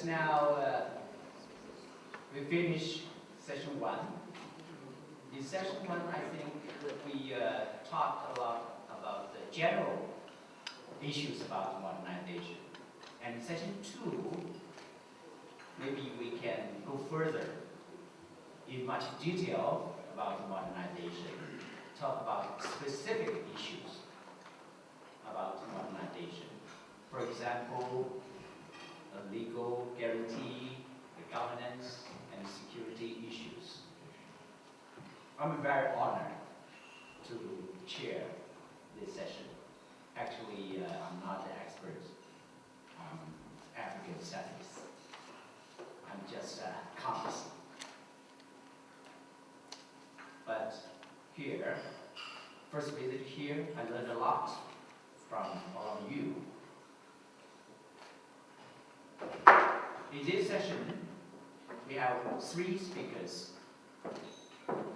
just now we finished session 1. In session 1, I think we talked a lot about the general issues about modernization. And in session 2, maybe we can go further in much detail about modernization, talk about specific issues about modernization. For example, the legal guarantee, the governance, and security issues. I'm very honored to chair this session. Actually, I'm not an expert on African studies. I'm just a compass. But here, first visit here, I learned a lot from all of you. In this session, we have 3 speakers.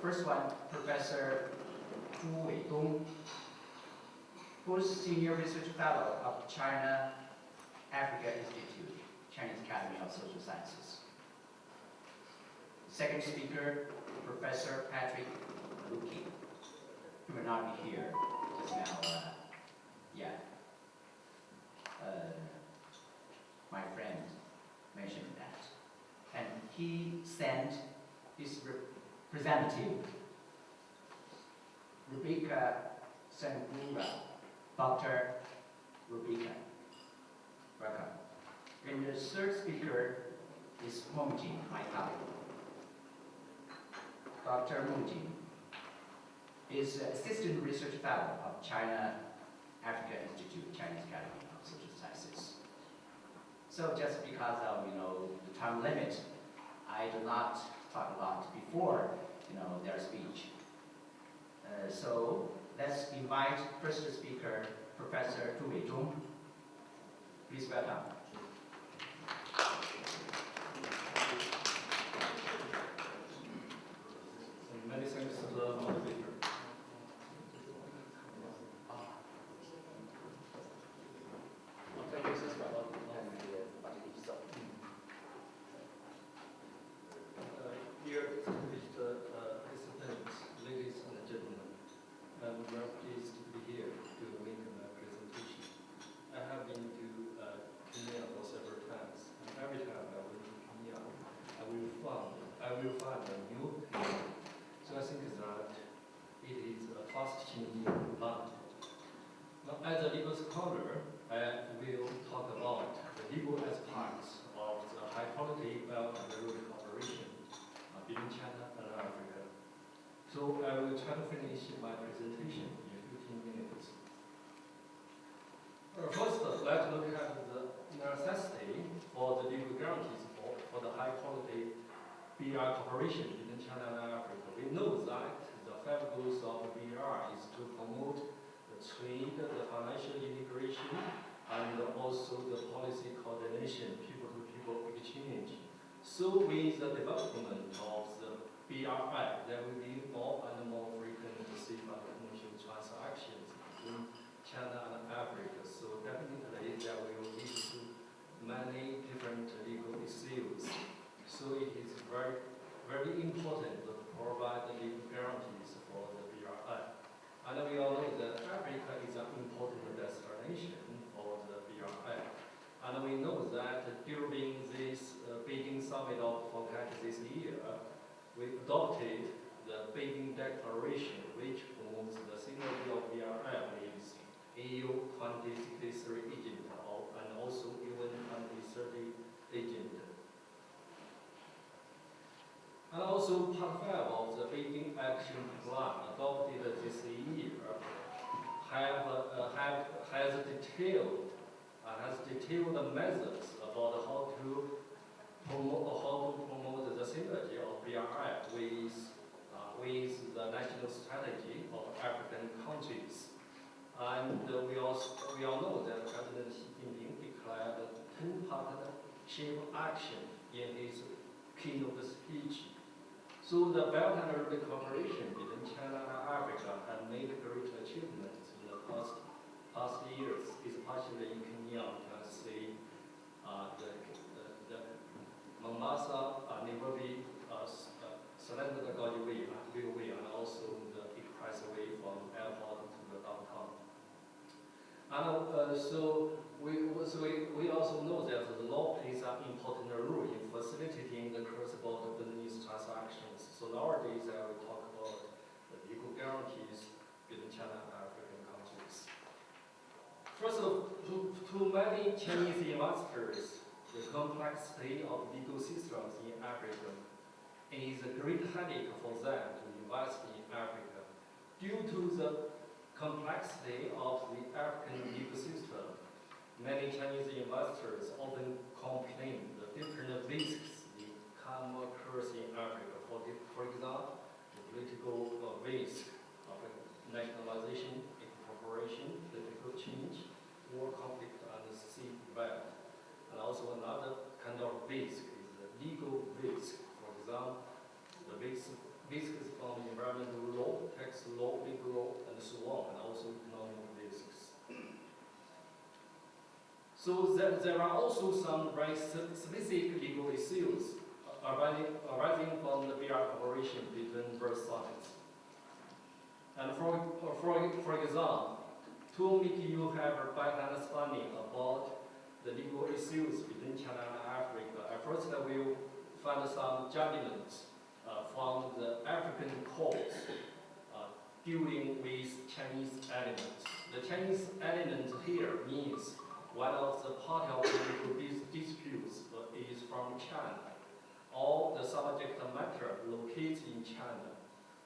First one, Professor Zhu Weidong, who's Senior Research Fellow of China Africa Institute, Chinese Academy of Social Sciences. Second speaker, Professor Patrick Luque, who will not be here just now yet. My friend mentioned that. And he sent his representative, Rebecca Sangura, Dr. Rebecca. Welcome. And the third speaker is Meng Jin, my colleague. Dr. Meng Jin is Assistant Research Fellow of China Africa Institute, Chinese Academy of Social Sciences. So just because of the time limit, I do not talk a lot before their speech. So let's invite first speaker, Professor Zhu Weidong. Please welcome. Many thanks to the moderator. Dear distinguished participants, ladies and gentlemen, I'm very pleased to be here to make my presentation. I have been to Kenya for several times, and every time I went to Kenya, I will find a new Kenya. So I think that it is a fast-changing land. Now, as a legal scholar, I will talk about the legal aspects of the high-quality Belt and Road cooperation between China and Africa. So I will try to finish my presentation in 15 minutes. First, let's look at the necessity for the legal guarantees for the high-quality BRI cooperation between China and Africa. We know that the 5 goals of BRI is to promote the trade, the financial integration, and also the policy coordination, people-to-people exchange. So with the development of the BRI, there will be more and more frequent safer commercial transactions between China and Africa. So definitely there will lead to many different legal issues. So it is very, very important to provide the legal guarantees for the BRI. And we all know that Africa is an important destination for the BRI. And we know that during this Beijing Summit of FOCAC this year, we adopted the Beijing Declaration, which promotes the synergy of BRI with EU 2063 agenda and also UN 2030 agenda. And also part 5 of the Beijing Action Plan adopted this year has detailed measures about how to promote the synergy of BRI with the national strategy of African countries. And we all know that President Xi Jinping declared 10 partnership action in his keynote speech. So the Belt and Road cooperation between China and Africa has made great achievements in the past years, especially in Kenya. You can see the we also know that the law plays an important role in facilitating the cross-border business transactions. So nowadays, I will talk about the legal guarantees between China and African countries. First of all, to many Chinese investors, the complexity of legal systems in Africa is a great headache for them to invest in Africa. Due to the complexity of the African legal system, many Chinese investors often complain the different risks they come across in Africa. For example, the political risk of nationalization, incorporation, political change, war conflict, and sea event. And also another kind of risk is the legal risk. For example, the risks from environmental law, tax law, legal law, and so on, and also economic risks. So there are also some very specific legal issues arising from the BR cooperation between both sides. And for example, to make you have a better understanding about the legal issues between China and Africa, I first will find some judgments from the African courts dealing with Chinese elements. The Chinese element here means one of the party of the legal disputes is from China. All the subject matter located in China.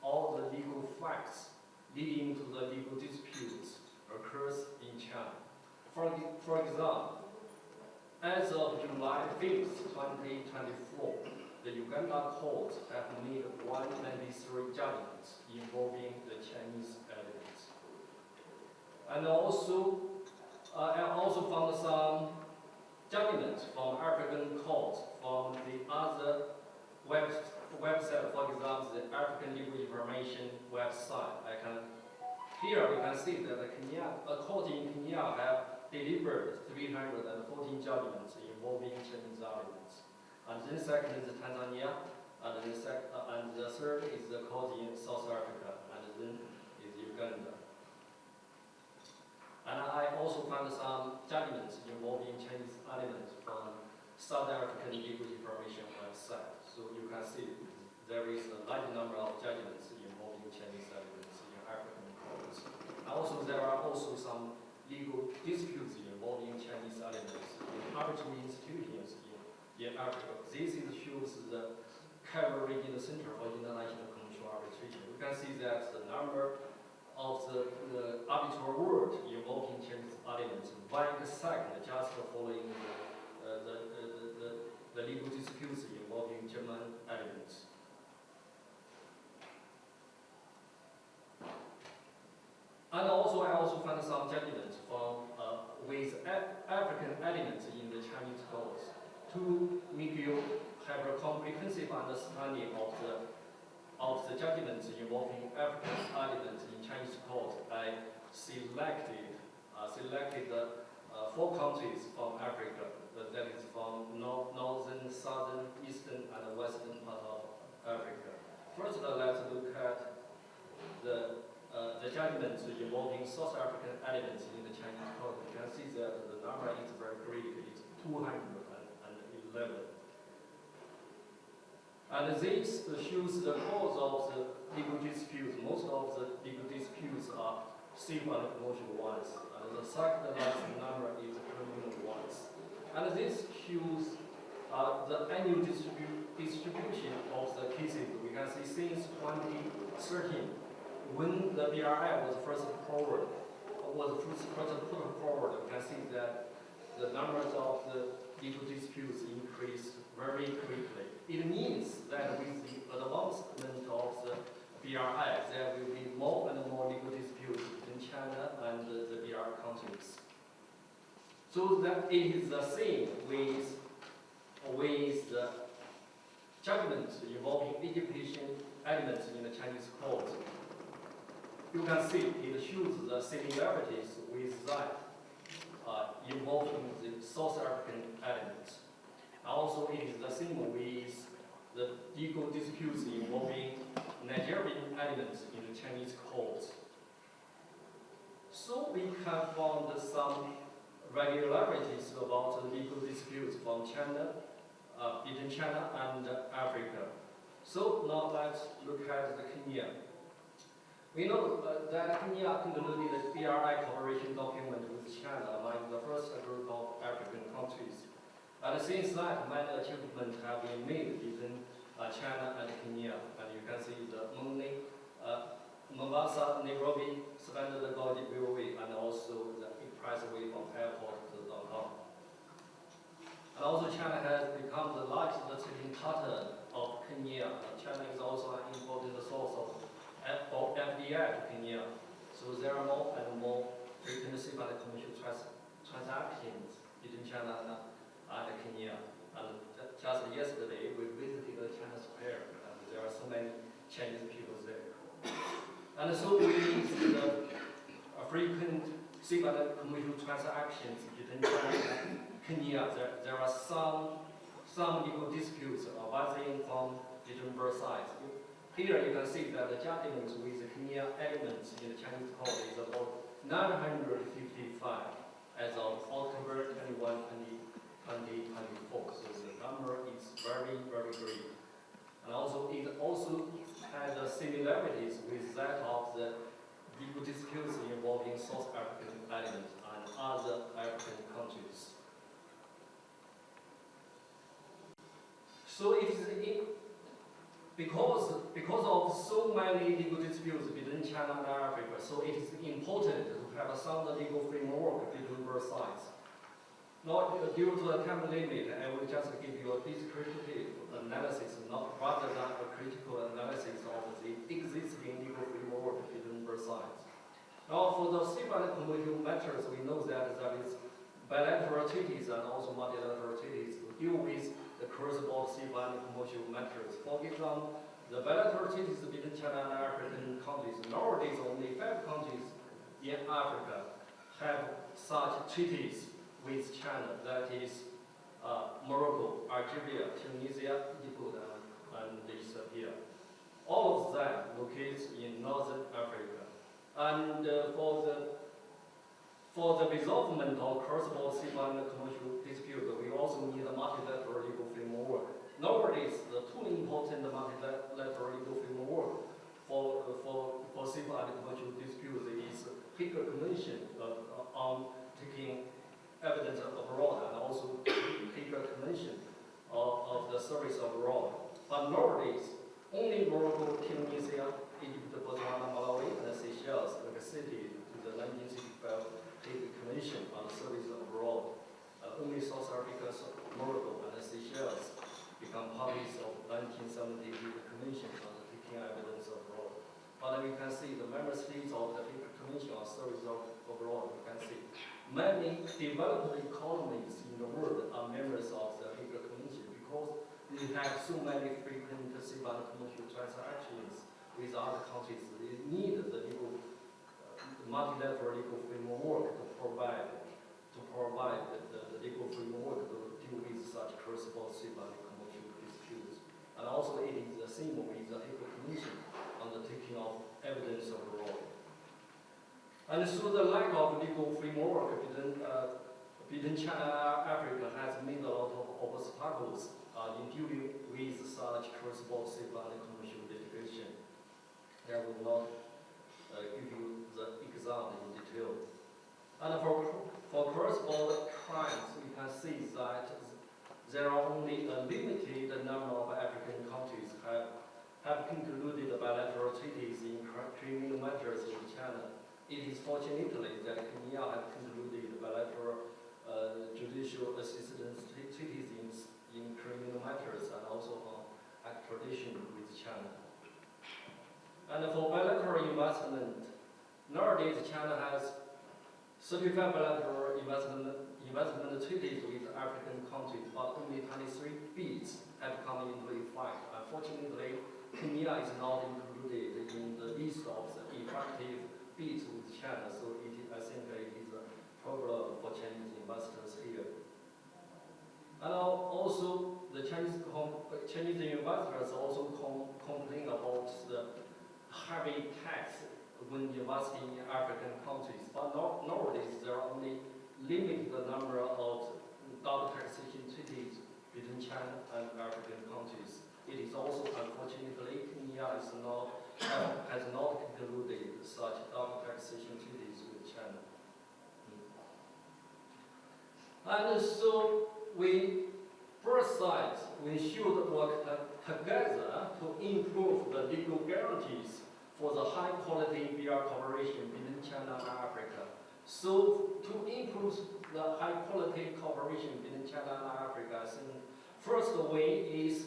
All the legal facts leading to the legal disputes occurs in China. For example, as of July 5th, 2024, the Uganda court have made 193 judgments involving the Chinese elements. And also, I also found some judgments from African courts from the other website, for example, the African Legal Information website. Here we can see that a court in Kenya have delivered 314 judgments involving Chinese elements. And then second is Tanzania, and the third is the court in South Africa, and then is Uganda. And I also found some judgments involving Chinese elements from South African Legal Information website. So you can see there is a large number of judgments involving Chinese elements in African courts. Also, there are also some legal disputes involving Chinese elements in arbitrary institutions in Africa. This shows the Cairo Regional Center for International Commercial Arbitration. We can see that the number of the arbitral word involving Chinese elements rank second, just following the legal disputes involving German elements. And also, I also found some judgments from with African elements in the Chinese courts to make you have a comprehensive understanding of the judgments involving African elements in Chinese court. I selected 4 countries from Africa, that is from northern, southern, eastern, and western part of Africa. First, let's look at the judgments involving South African elements in the Chinese court. You can see that the number is very great. It's 211. And this shows the cause of the legal disputes. Most of the legal disputes are civil and commercial ones. And the second last number is criminal ones. And this shows the annual distribution of the cases. We can see since 2013, when the BRI was first put forward, we can see that the numbers of the legal disputes increased very quickly. It means that with the advancement of the BRI, there will be more and more legal disputes between China and the BRI countries. So that it is the same with the judgments involving education elements in the Chinese court. You can see it shows the similarities with that involving the South African elements. Also, it is the same with the legal disputes involving Nigerian elements in the Chinese courts. So we can find some regularities about legal disputes from China, between China and Africa. So now let's look at the Kenya. We know that Kenya concluded the BRI cooperation document with China among the first group of African countries. And since that, many achievements have been made between China and Kenya. And you can see the Mombasa, Nairobi, Standard Gauge Railway, and also the expressway from airport to downtown. And also China has become the largest trading partner of Kenya. China is also an important source of FDI to Kenya. So there are more and more frequent civil and commercial transactions between China and Kenya. And just yesterday, we visited the China Square, and there are so many Chinese people there. And so we see the frequent civil and commercial transactions between China and Kenya. There are some legal disputes arising from between both sides. Here you can see that the judgment with the Kenya elements in the Chinese court is about 955 as of October 21, 2024. So the number is very, very great. And also it also has similarities with that of the legal disputes involving South African elements and other African countries. So it is because of so many legal disputes between China and Africa, so it is important to have a sound legal framework between both sides. Now, due to the time limit, I will just give you a descriptive analysis, rather than a critical analysis of the existing legal framework between both sides. Now, for the civil and commercial matters, we know that there is bilateral treaties and also multilateral treaties to deal with the cross-border civil and commercial matters. For example, the bilateral treaties between China and African countries, nowadays only 5 countries in Africa have such treaties with China, that is Morocco, Algeria, Tunisia, Egypt, and Ethiopia. All of them located in Northern Africa. And for the resolvement of cross-border civil and commercial dispute, we also need a multilateral legal framework. Nowadays, the two important multilateral legal framework for civil and commercial disputes is Hague Convention on taking evidence abroad, and also Hague Convention of the service abroad. But nowadays, only Morocco, Tunisia, Egypt, Botswana, Malawi, and Seychelles acceded to the 1965 Hague Convention on the service abroad. Only South Africa, Morocco, and Seychelles become parties of 1970 Hague Convention on the taking evidence abroad. But we can see the member states of the Hague Convention on service abroad. We can see many developed economies in the world are members of the Hague Convention because they have so many frequent civil and commercial transactions with other countries. They need the legal multilateral legal framework to provide the legal framework to deal with such cross-border civil and commercial disputes. And also it is the same with the Hague Convention on the taking of evidence abroad. And so the lack of legal framework between China and Africa has made a lot of obstacles in dealing with such cross-border civil and commercial litigation. I will not give you the example in detail. And for cross-border crimes, we can see that there are only a limited number of African countries have concluded bilateral treaties in criminal matters with China. It is fortunately that Kenya has concluded bilateral judicial assistance treaties in criminal matters and also on extradition with China. And for bilateral investment, nowadays China has 35 bilateral investment treaties with African countries, but only 23 bids have come into effect. Unfortunately, Kenya is not included in the list of the effective bids with China, so I think it is a problem for Chinese investors here. And also, the Chinese investors also complain about the heavy tax when investing in African countries. But nowadays, there are only limit the number of double taxation treaties between China and African countries. It is also, unfortunately, Kenya has not concluded such double taxation treaties with China. And so both sides, we should work together to improve the legal guarantees for the high-quality BR cooperation between China and Africa. So to improve the high-quality cooperation between China and Africa, I think first way is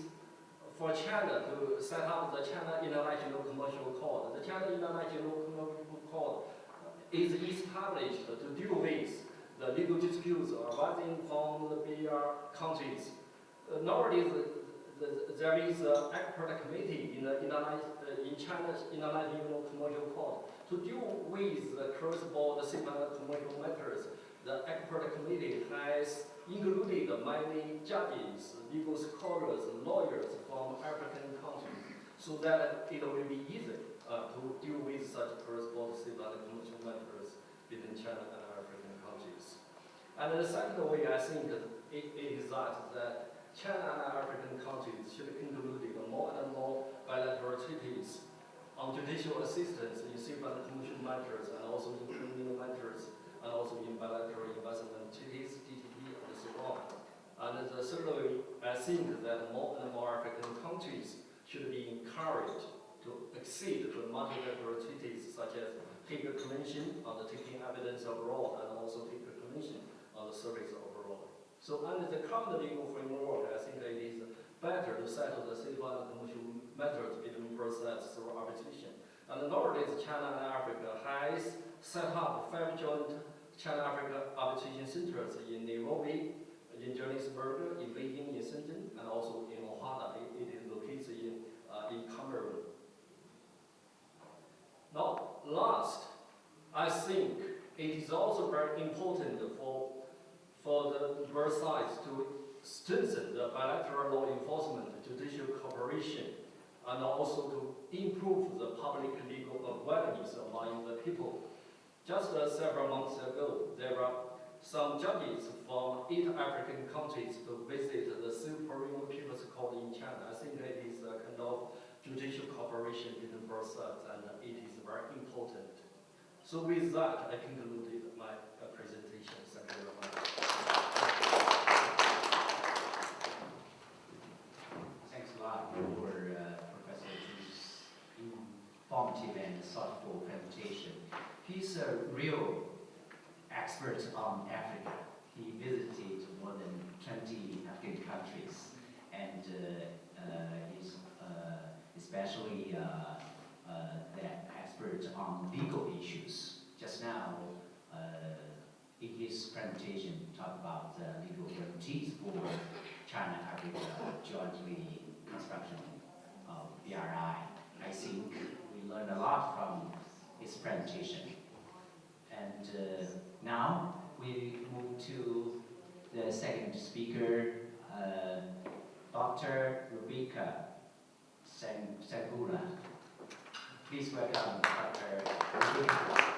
for China to set up the China International Commercial Court. The China International Commercial Court is established to deal with the legal disputes arising from the BR countries. Nowadays, there is an expert committee in China's International Commercial Court to deal with the cross-border civil commercial matters. The expert committee has included many judges, legal scholars, lawyers from African countries, so that it will be easy to deal with such cross-border civil and commercial matters between China and African countries. And the second way, I think, it is that China and African countries should conclude more and more bilateral treaties on judicial assistance in civil and commercial matters, and also in criminal matters, and also in bilateral investment treaties, TTP, and so on. And the third way, I think that more and more African countries should be encouraged to accede to multilateral treaties such as Hague Convention on the taking evidence abroad, and also Hague Convention on the service abroad. So under the current legal framework, I think it is better to settle the civil and commercial matters between both sides through arbitration. And nowadays, China and Africa has set up 5 joint China-Africa arbitration centers in Nairobi, in Johannesburg, in Beijing, in Shenzhen, and also in Ohana. It is located in Cameroon. Now, last, I think it is also very important for the both sides to strengthen the bilateral law enforcement, judicial cooperation, and also to improve the public legal awareness among the people. Just several months ago, there were some judges from 8 African countries to visit the Supreme People's Court in China. I think it is a kind of judicial cooperation between both sides, and it is very important. So with that, I concluded my presentation. Thank you very much. Thanks a lot for Professor Zhu's informative and thoughtful presentation. He's a real expert on Africa. He visited more than 20 African countries, and he's especially that expert on legal issues. Just now, in his presentation, talked about legal guarantees for China-Africa jointly construction of BRI. I think we learned a lot from his presentation. And now we move to the second speaker, Dr. Rebecca Segura. Please welcome Dr. Rebecca.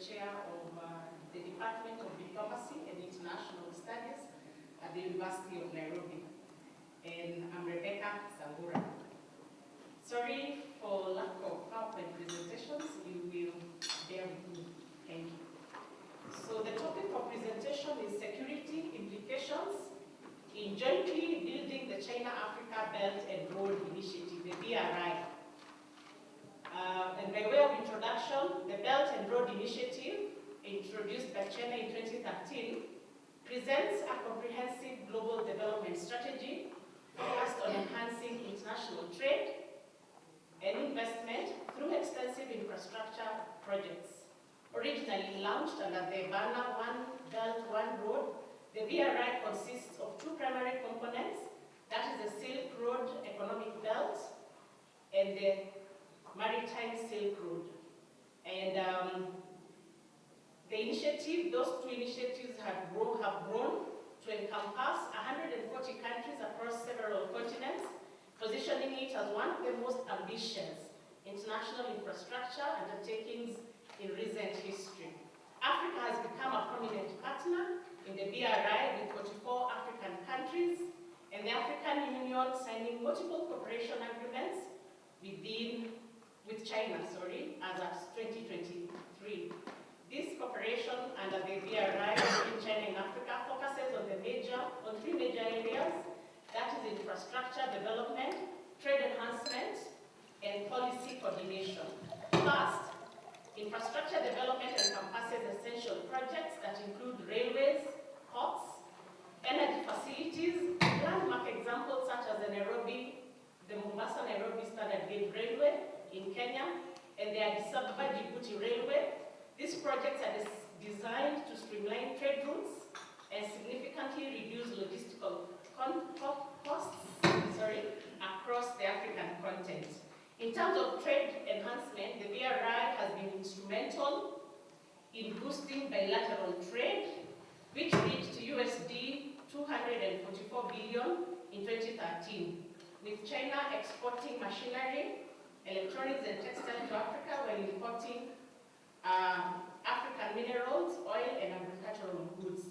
Chair of the Department of Diplomacy and International Studies at the University of Nairobi. And I'm Rebecca Segura. Sorry for lack of PowerPoint presentations, you will bear with me. Thank you. So the topic of presentation is security implications in jointly building the China-Africa Belt and Road Initiative, the BRI. And by way of introduction, the Belt and Road Initiative, introduced by China in 2013, presents a comprehensive global development strategy focused on enhancing international trade and investment through extensive infrastructure projects. Originally launched under the banner One Belt, One Road, the BRI consists of two primary components, that is the Silk Road Economic Belt and the Maritime Silk Road. And those two initiatives have grown to encompass 140 countries across several continents, positioning it as one of the most ambitious international infrastructure undertakings in recent history. Africa has become a prominent partner in the BRI with 44 African countries, and the African Union signing multiple cooperation agreements with China, as of 2023. This cooperation under the BRI between China and Africa focuses on three major areas, that is infrastructure development, trade enhancement, and policy coordination. First, infrastructure development encompasses essential projects that include railways, ports, energy facilities, landmark examples such as the Mombasa-Nairobi Standard Gauge Railway in Kenya, and the Addis Ababa-Djibouti Railway. These projects are designed to streamline trade routes and significantly reduce logistical costs across the African continent. In terms of trade enhancement, the BRI has been instrumental in boosting bilateral trade, which reached USD 244 billion in 2013, with China exporting machinery, electronics and textiles to Africa while importing African minerals, oil and agricultural goods.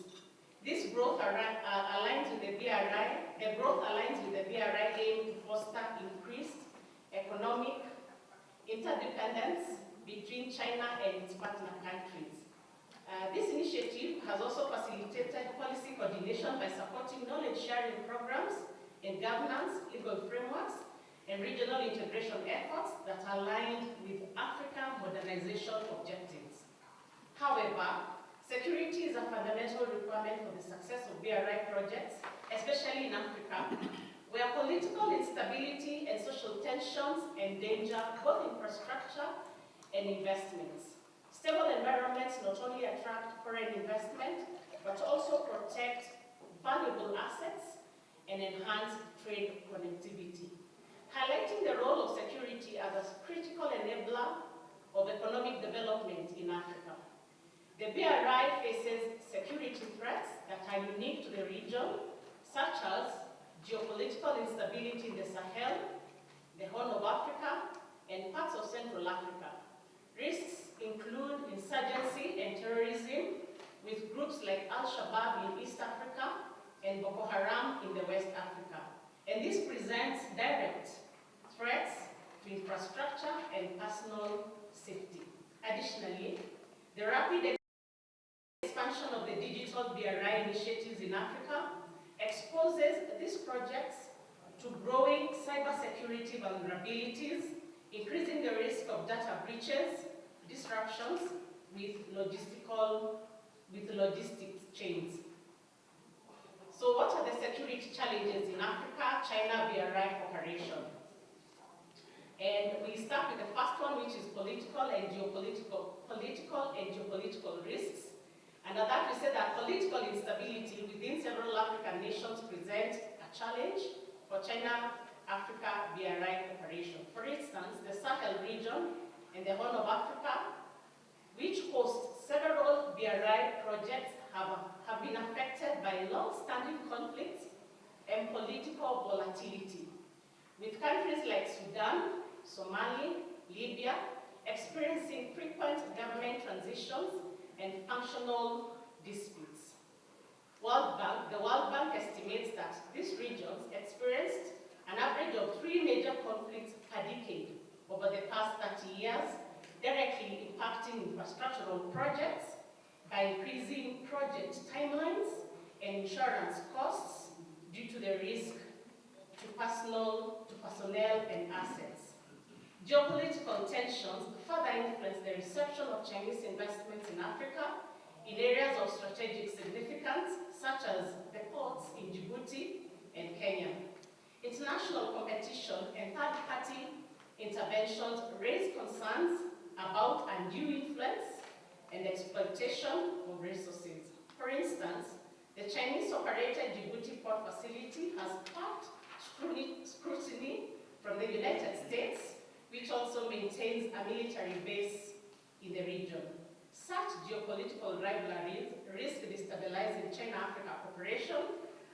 This growth aligns with the BRI. The growth aligns with the BRI aim to foster increased economic interdependence between China and its partner countries. This initiative has also facilitated policy coordination by supporting knowledge-sharing programs and governance, legal frameworks, and regional integration efforts that are aligned with African modernization objectives. However, security is a fundamental requirement for the success of BRI projects, especially in Africa, where political instability and social tensions endanger both infrastructure and investments. Stable environments not only attract foreign investment, but also protect valuable assets and enhance trade connectivity. Highlighting the role of security as a critical enabler of economic development in Africa. The BRI faces security threats that are unique to the region, such as geopolitical instability in the Sahel, the Horn of Africa, and parts of Central Africa. Risks include insurgency and terrorism, with groups like Al-Shabaab in East Africa and Boko Haram in the West Africa. And this presents direct threats to infrastructure and personal safety. Additionally, the rapid expansion of the digital BRI initiatives in Africa exposes these projects to growing cybersecurity vulnerabilities, increasing the risk of data breaches, disruptions with logistics chains. So what are the security challenges in Africa, China BRI cooperation? And we start with the first one, which is political and geopolitical risks. And at that we say that political instability within several African nations present a challenge for China-Africa BRI cooperation. For instance, the Sahel region and the Horn of Africa, which host several BRI projects, have been affected by long-standing conflicts and political volatility, with countries like Sudan, Somalia, Libya, experiencing frequent government transitions and functional disputes. The World Bank estimates that these regions experienced an average of 3 major conflicts per decade over the past 30 years, directly impacting infrastructural projects by increasing project timelines and insurance costs due to the risk to personnel and assets. Geopolitical tensions further influence the reception of Chinese investments in Africa in areas of strategic significance, such as the ports in Djibouti and Kenya. International competition and third-party interventions raise concerns about undue influence and exploitation of resources. For instance, the Chinese-operated Djibouti port facility has sparked scrutiny from the United States, which also maintains a military base in the region. Such geopolitical rivalries risk destabilizing China-Africa cooperation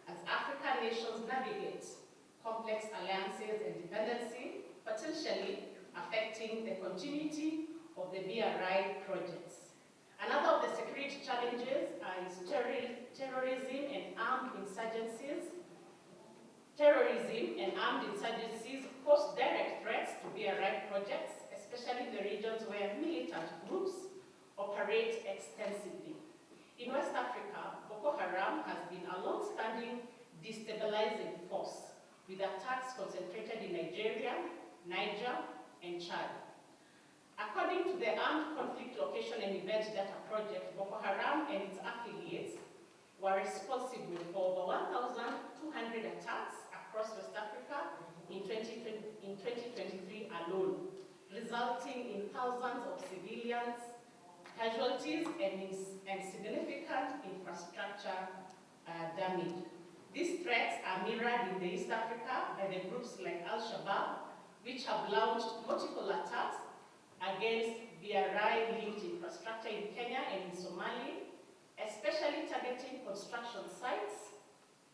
as African nations navigate complex alliances and dependency, potentially affecting the continuity of the BRI projects. Another of the security challenges is terrorism and armed insurgencies. Terrorism and armed insurgencies pose direct threats to BRI projects, especially in the regions where militant groups operate extensively. In West Africa, Boko Haram has been a long-standing destabilizing force, with attacks concentrated in Nigeria, Niger, and Chad. According to the Armed Conflict Location and Event Data Project, Boko Haram and its affiliates were responsible for over 1,200 attacks across West Africa in 2023 alone, resulting in thousands of civilians, casualties, and significant infrastructure damage. These threats are mirrored in East Africa by the groups like Al-Shabaab, which have launched multiple attacks against BRI-linked infrastructure in Kenya and in Somalia, especially targeting construction sites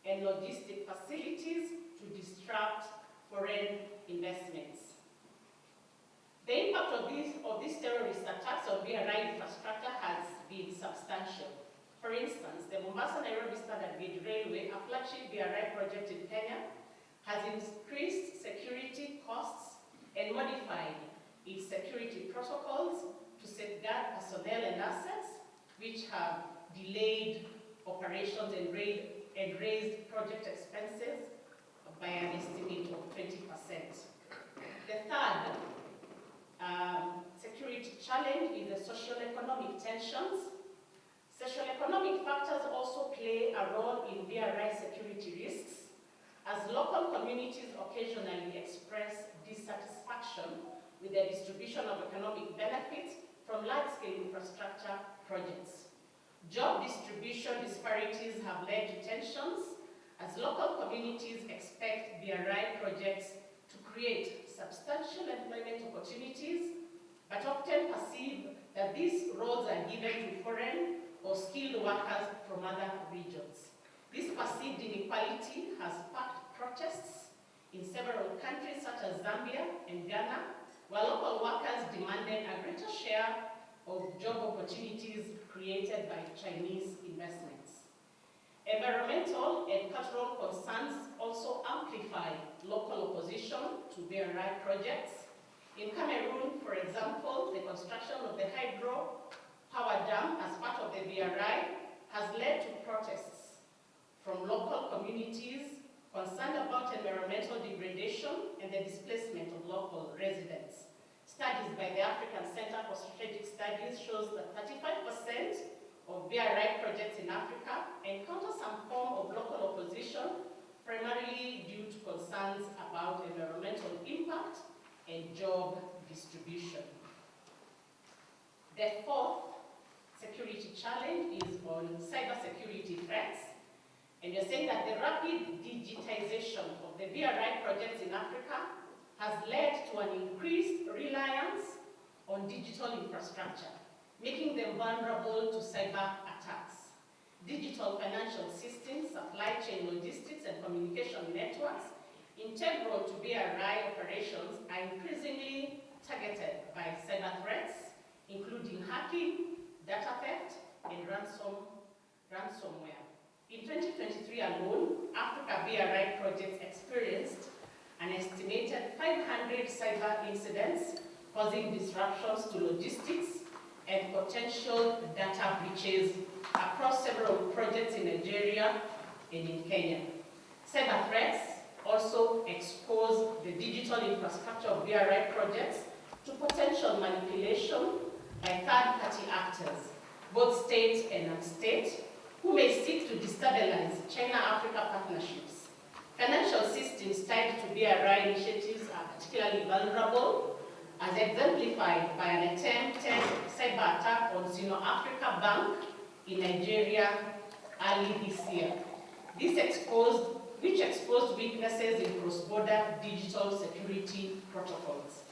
and logistic facilities to disrupt foreign investments. The impact of these terrorist attacks on BRI infrastructure has been substantial. For instance, the Mombasa-Nairobi Standard Gauge Railway, a flagship BRI project in Kenya, has increased security costs and modified its security protocols to safeguard personnel and assets, which have delayed operations and raised project expenses by an estimate of 20%. The third security challenge is the socio-economic tensions. Socio-economic factors also play a role in BRI security risks, as local communities occasionally express dissatisfaction with the distribution of economic benefits from large-scale infrastructure projects. Job distribution disparities have led to tensions, as local communities expect BRI projects to create substantial employment opportunities, but often perceive that these roles are given to foreign or skilled workers from other regions. This perceived inequality has sparked protests in several countries such as Zambia and Ghana, where local workers demanded a greater share of job opportunities created by Chinese investments. Environmental and cultural concerns also amplify local opposition to BRI projects. In Cameroon, for example, the construction of the hydro power dam as part of the BRI has led to protests from local communities concerned about environmental degradation and the displacement of local residents. Studies by the African Center for Strategic Studies shows that 35% of BRI projects in Africa encounter some form of local opposition, primarily due to concerns about environmental impact and job distribution. The fourth security challenge is on cybersecurity threats. And you're saying that the rapid digitization of the BRI projects in Africa has led to an increased reliance on digital infrastructure, making them vulnerable to cyber attacks. Digital financial systems, supply chain logistics, and communication networks integral to BRI operations are increasingly targeted by cyber threats, including hacking, data theft, and ransomware. In 2023 alone, Africa BRI projects experienced an estimated 500 cyber incidents, causing disruptions to logistics and potential data breaches across several projects in Nigeria and in Kenya. Cyber threats also expose the digital infrastructure of BRI projects to potential manipulation by third-party actors, both state and non-state, who may seek to destabilize China-Africa partnerships. Financial systems tied to BRI initiatives are particularly vulnerable, as exemplified by an attempted cyber attack on Sino Africa Bank in Nigeria early this year. Which exposed weaknesses in cross-border digital security protocols.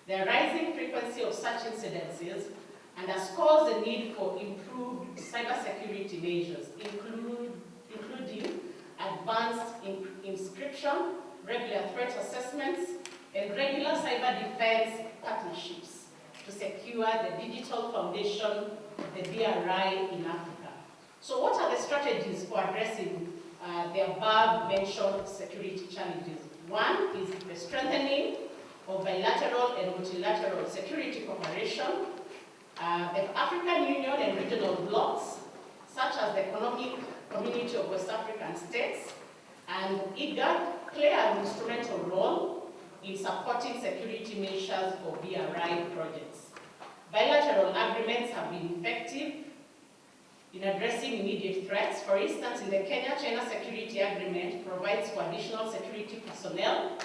The rising frequency of such incidences underscores the need for improved cybersecurity measures, including advanced encryption, regular threat assessments, and regular cyber defense partnerships to secure the digital foundation of the BRI in Africa. So what are the strategies for addressing the above-mentioned security challenges? One is the strengthening of bilateral and multilateral security cooperation. The African Union and regional blocs, such as the Economic Community of West African States and IGAD, play an instrumental role in supporting security measures for BRI projects. Bilateral agreements have been effective in addressing immediate threats. For instance, in the Kenya-China Security Agreement provides for additional security personnel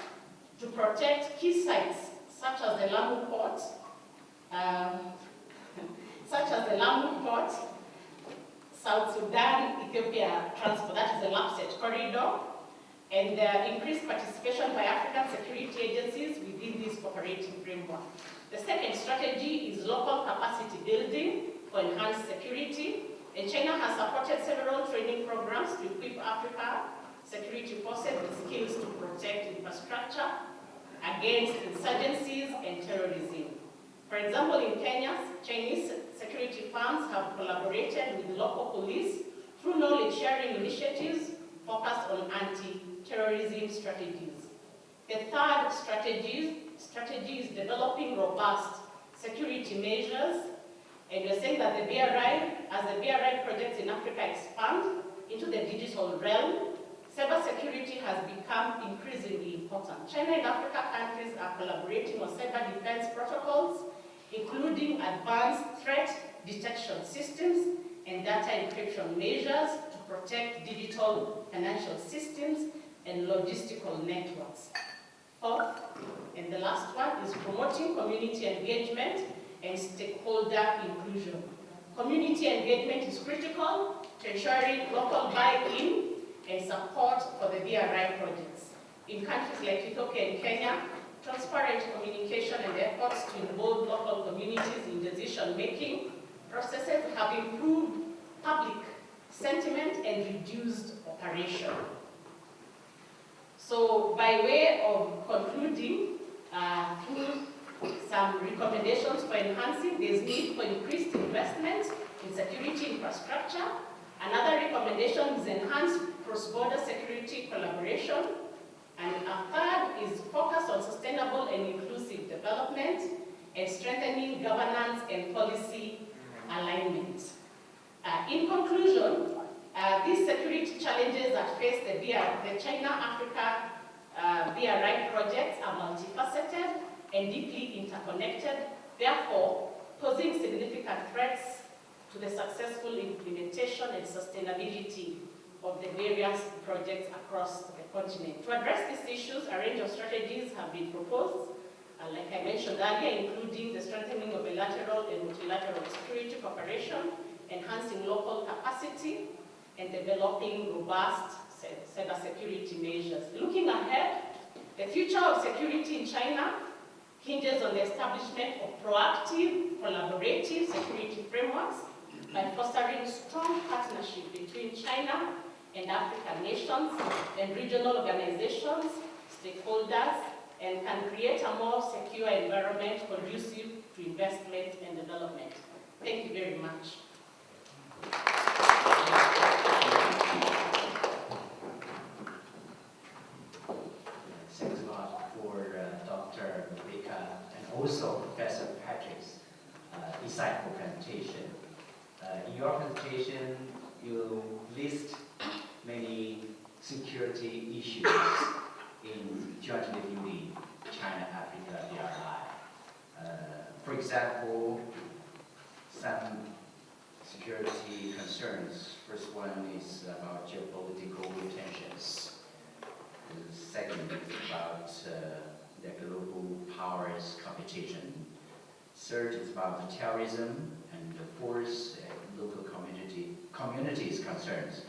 to protect key sites such as the Lamu Port, South Sudan, Ethiopia transport, that is the LAPSET corridor, and increased participation by African security agencies within this cooperating framework. The second strategy is local capacity building for enhanced security, and China has supported several training programs to equip Africa security forces with skills to protect infrastructure against insurgencies and terrorism. For example, in Kenya, Chinese security firms have collaborated with local police through knowledge-sharing initiatives focused on anti-terrorism strategies. The third strategy is developing robust security measures, and we're saying that as the BRI projects in Africa expand into the digital realm, cybersecurity has become increasingly important. China and Africa countries are collaborating on cyber defense protocols, including advanced threat detection systems and data encryption measures to protect digital financial systems and logistical networks. Fourth, and the last one, is promoting community engagement and stakeholder inclusion. Community engagement is critical to ensuring local buy-in and support for the BRI projects. In countries like Ethiopia and Kenya, transparent communication and efforts to involve local communities in decision-making processes have improved public sentiment and reduced operation. So by way of concluding, through some recommendations for enhancing, there's need for increased investment in security infrastructure. Another recommendation is enhanced cross-border security collaboration. And a third is focus on sustainable and inclusive development and strengthening governance and policy alignment. In conclusion, these security challenges that face the China-Africa BRI projects are multifaceted and deeply interconnected, therefore posing significant threats to the successful implementation and sustainability of the various projects across the continent. To address these issues, a range of strategies have been proposed, like I mentioned earlier, including the strengthening of bilateral and multilateral security cooperation, enhancing local capacity, and developing robust cybersecurity measures. Looking ahead, the future of security in China hinges on the establishment of proactive, collaborative security frameworks by fostering strong partnership between China and African nations and regional organizations, stakeholders, and can create a more secure environment conducive to investment and development. Thank you very much. Thanks a lot for Dr. Rebecca and also Professor Patrick's insightful presentation. In your presentation, you list many security issues in jointly building China-Africa BRI. For example, some security concerns. First one is about geopolitical tensions. The second is about the global powers competition. Third is about terrorism, and the fourth, local communities concerns.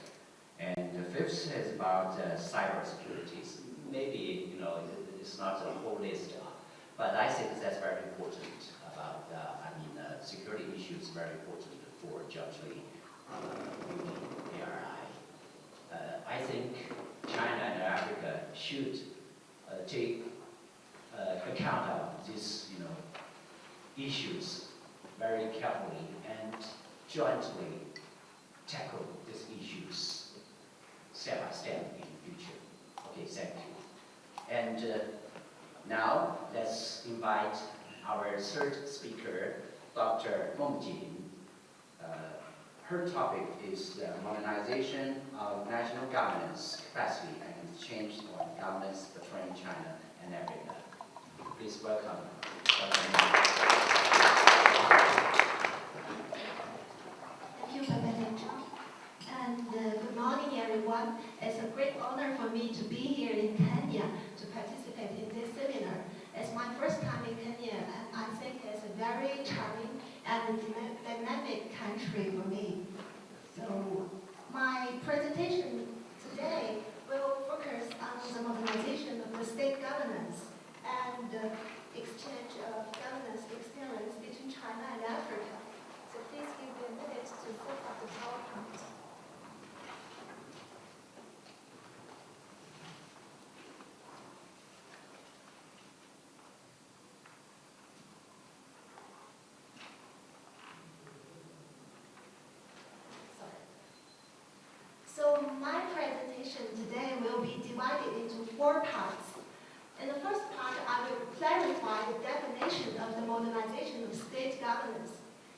And the fifth is about cybersecurity. Maybe, it's not a whole list, but I think that's very important about, security issues very important for Judge Lee, ARI. I think China and Africa should take account of these, issues very carefully and jointly tackle these issues step by step in the future. Okay, thank you. And now let's invite our third speaker, Dr. Meng Jin. Her topic is the modernization of national governance capacity and exchange on governance between China and Africa. Please welcome Dr. Meng. Thank you, President Zhang. And good morning, everyone. It's a great honor for me to be here in Kenya to participate in this seminar. It's my first time in Kenya, and I think it's a very charming and dynamic country for me. So my presentation today will focus on the modernization of the state governance and exchange of governance experience between China and Africa. So please give me a minute to set up the PowerPoint. So my presentation today will be divided into 4 parts. In the first part, I will clarify the definition of the modernization of state governance.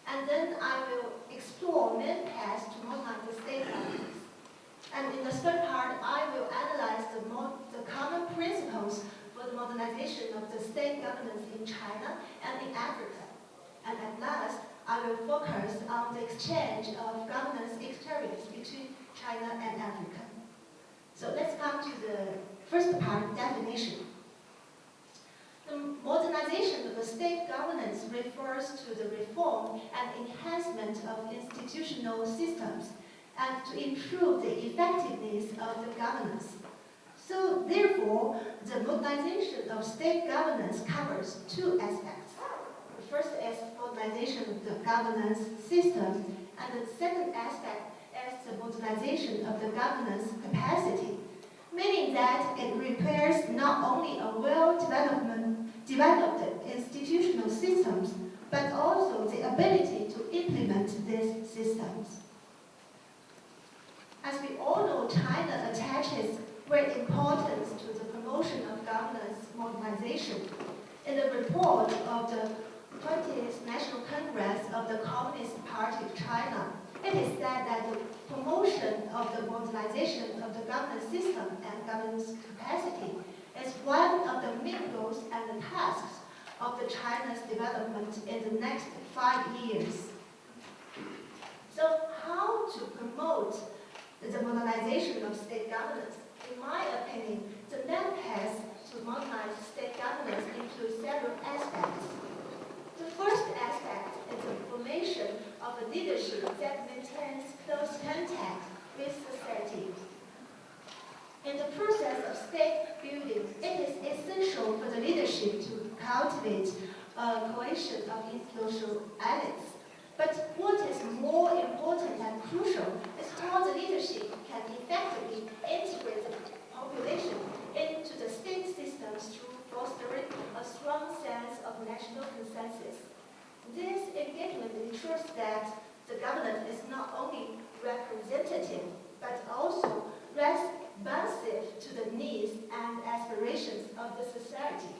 And then I will explore main paths to modernize the state governance. And in the third part, I will analyze the common principles for the modernization of the state governance in China and in Africa. And at last, I will focus on the exchange of governance experience between China and Africa. So let's come to the first part, definition. The modernization of the state governance refers to the reform and enhancement of institutional systems and to improve the effectiveness of the governance. So therefore, the modernization of state governance covers 2 aspects. The first is modernization of the governance system, and the second aspect is the modernization of the governance capacity, meaning that it requires not only a well-developed institutional systems, but also the ability to implement these systems. As we all know, China attaches great importance to the promotion of governance modernization. In the report of the 20th National Congress of the Communist Party of China, it is said that the promotion of the modernization of the governance system and governance capacity is one of the main goals and the tasks of the China's development in the next 5 years. So how to promote the modernization of state governance? In my opinion, the main path to modernize state governance includes several aspects. The first aspect is the formation of a leadership that maintains close contact with society. In the process of state building, it is essential for the leadership to cultivate a cohesion of its social elites. But what is more important and crucial is how the leadership can effectively integrate the population into the state systems through fostering a strong sense of national consensus. This engagement ensures that the government is not only representative, but also responsive to the needs and aspirations of the society.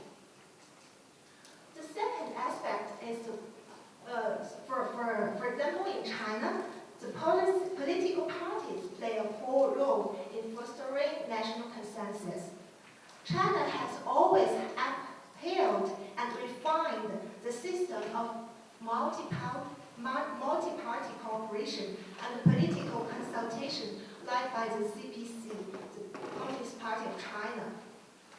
The second aspect is, for example, in China, the political parties play a core role in fostering national consensus. China has always upheld and refined the system of multi-party cooperation and political consultation led by the CPC, the Communist Party of China.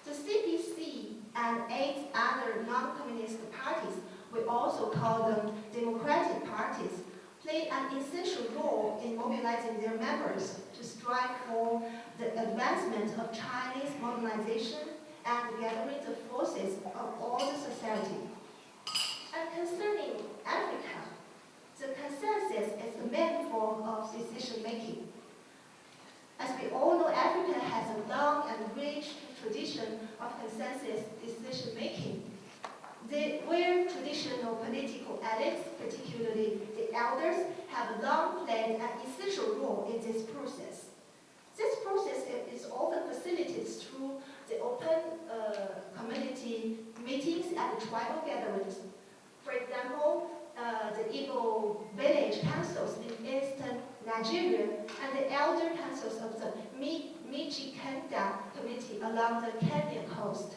The CPC and 8 other non-communist parties, we also call them democratic parties, play an essential role in mobilizing their members to strive for the advancement of Chinese modernization and gathering the forces of all the society. And concerning Africa, the consensus is the main form of decision-making. As we all know, Africa has a long and rich tradition of consensus decision-making, where traditional political elites, particularly the elders, have long played an essential role in this process. This process is often facilitated through the open community meetings and tribal gatherings. For example, the Igbo village councils in eastern Nigeria and the elder councils of the Mijikenda community along the Kenyan coast.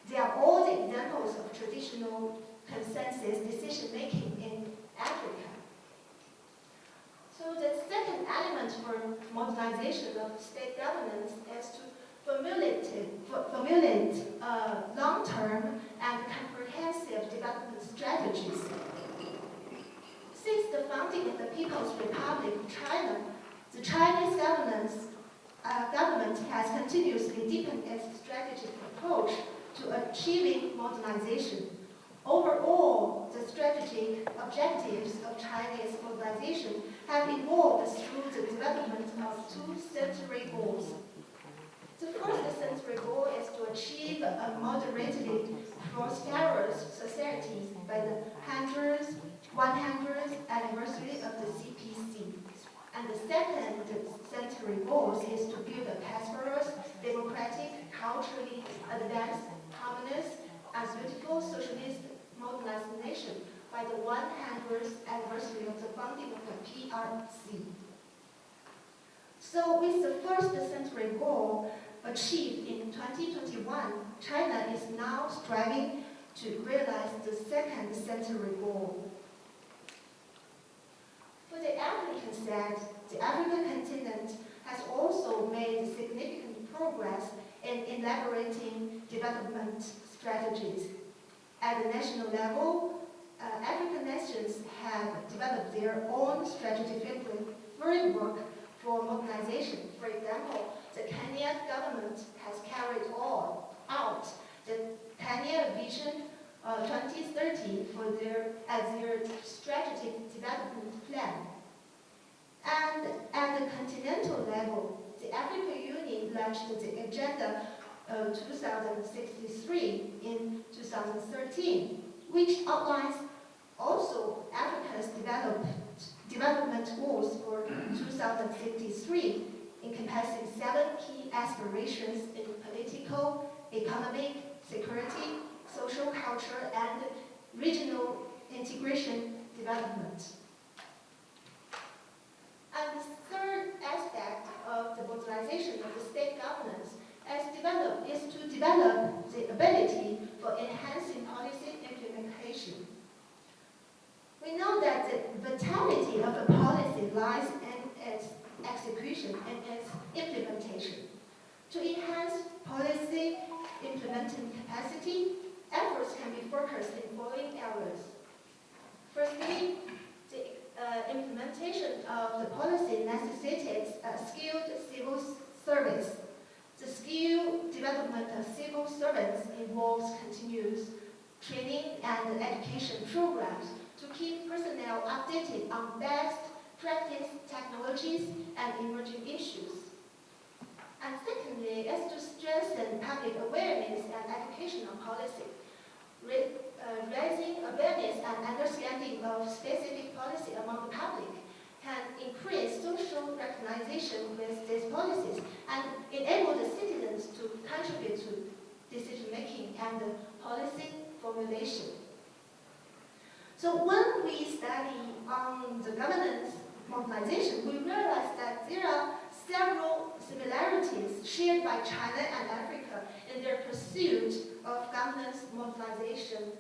They are all the examples of traditional consensus decision-making in Africa. So the second element for modernization of state governance is to formulate long-term and comprehensive development strategies. Since the founding of the People's Republic of China, the Chinese government has continuously deepened its strategic approach to achieving modernization. Overall, the strategic objectives of Chinese modernization have evolved through the development of 2 century goals. The first century goal is to achieve a moderately prosperous society by the 100th anniversary of the CPC. And the second century goal is to build a prosperous, democratic, culturally advanced, harmonious, and beautiful socialist modernized nation by the 100th anniversary of the founding of the PRC. So with the first century goal achieved in 2021, China is now striving to realize the second century goal. For the African side, the African continent has also made significant progress in elaborating development strategies. At the national level, African nations have developed their own strategic framework for modernization. For example, the Kenyan government has carried out the Kenya Vision 2030 as their strategic development plan. And at the continental level, the African Union launched the Agenda 2063 in 2013, which outlines also Africa's development goals for 2053, encompassing 7 key aspirations in political, economic, security, social, culture, and regional integration development. And the third aspect of the modernization of the state governance is to develop the ability for enhancing policy implementation. We know that the vitality of a policy lies in its execution and its implementation. To enhance policy implementing capacity, efforts can be focused in following areas. Firstly, the implementation of the policy necessitates a skilled civil service. The skill development of civil servants involves continuous training and education programs to keep personnel updated on best practice technologies and emerging issues. And secondly, is to strengthen public awareness and educational policy. Raising awareness and understanding of specific policy among the public can increase social recognition with these policies and enable the citizens to contribute to decision-making and policy formulation. So when we study on the governance modernization, we realize that there are several similarities shared by China and Africa in their pursuit of governance modernization.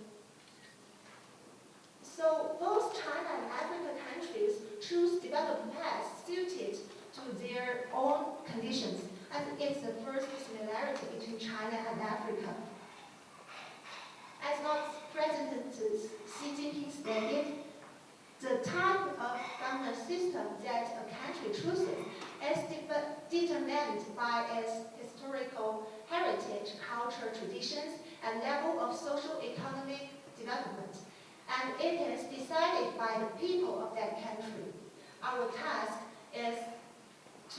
So both China and African countries choose development paths suited to their own conditions. as it's the first similarity between China and Africa. As now President Xi Jinping stated, the type of governance system that a country chooses is determined by its historical heritage, culture, traditions, and level of social-economic development, and it is decided by the people of that country. Our task is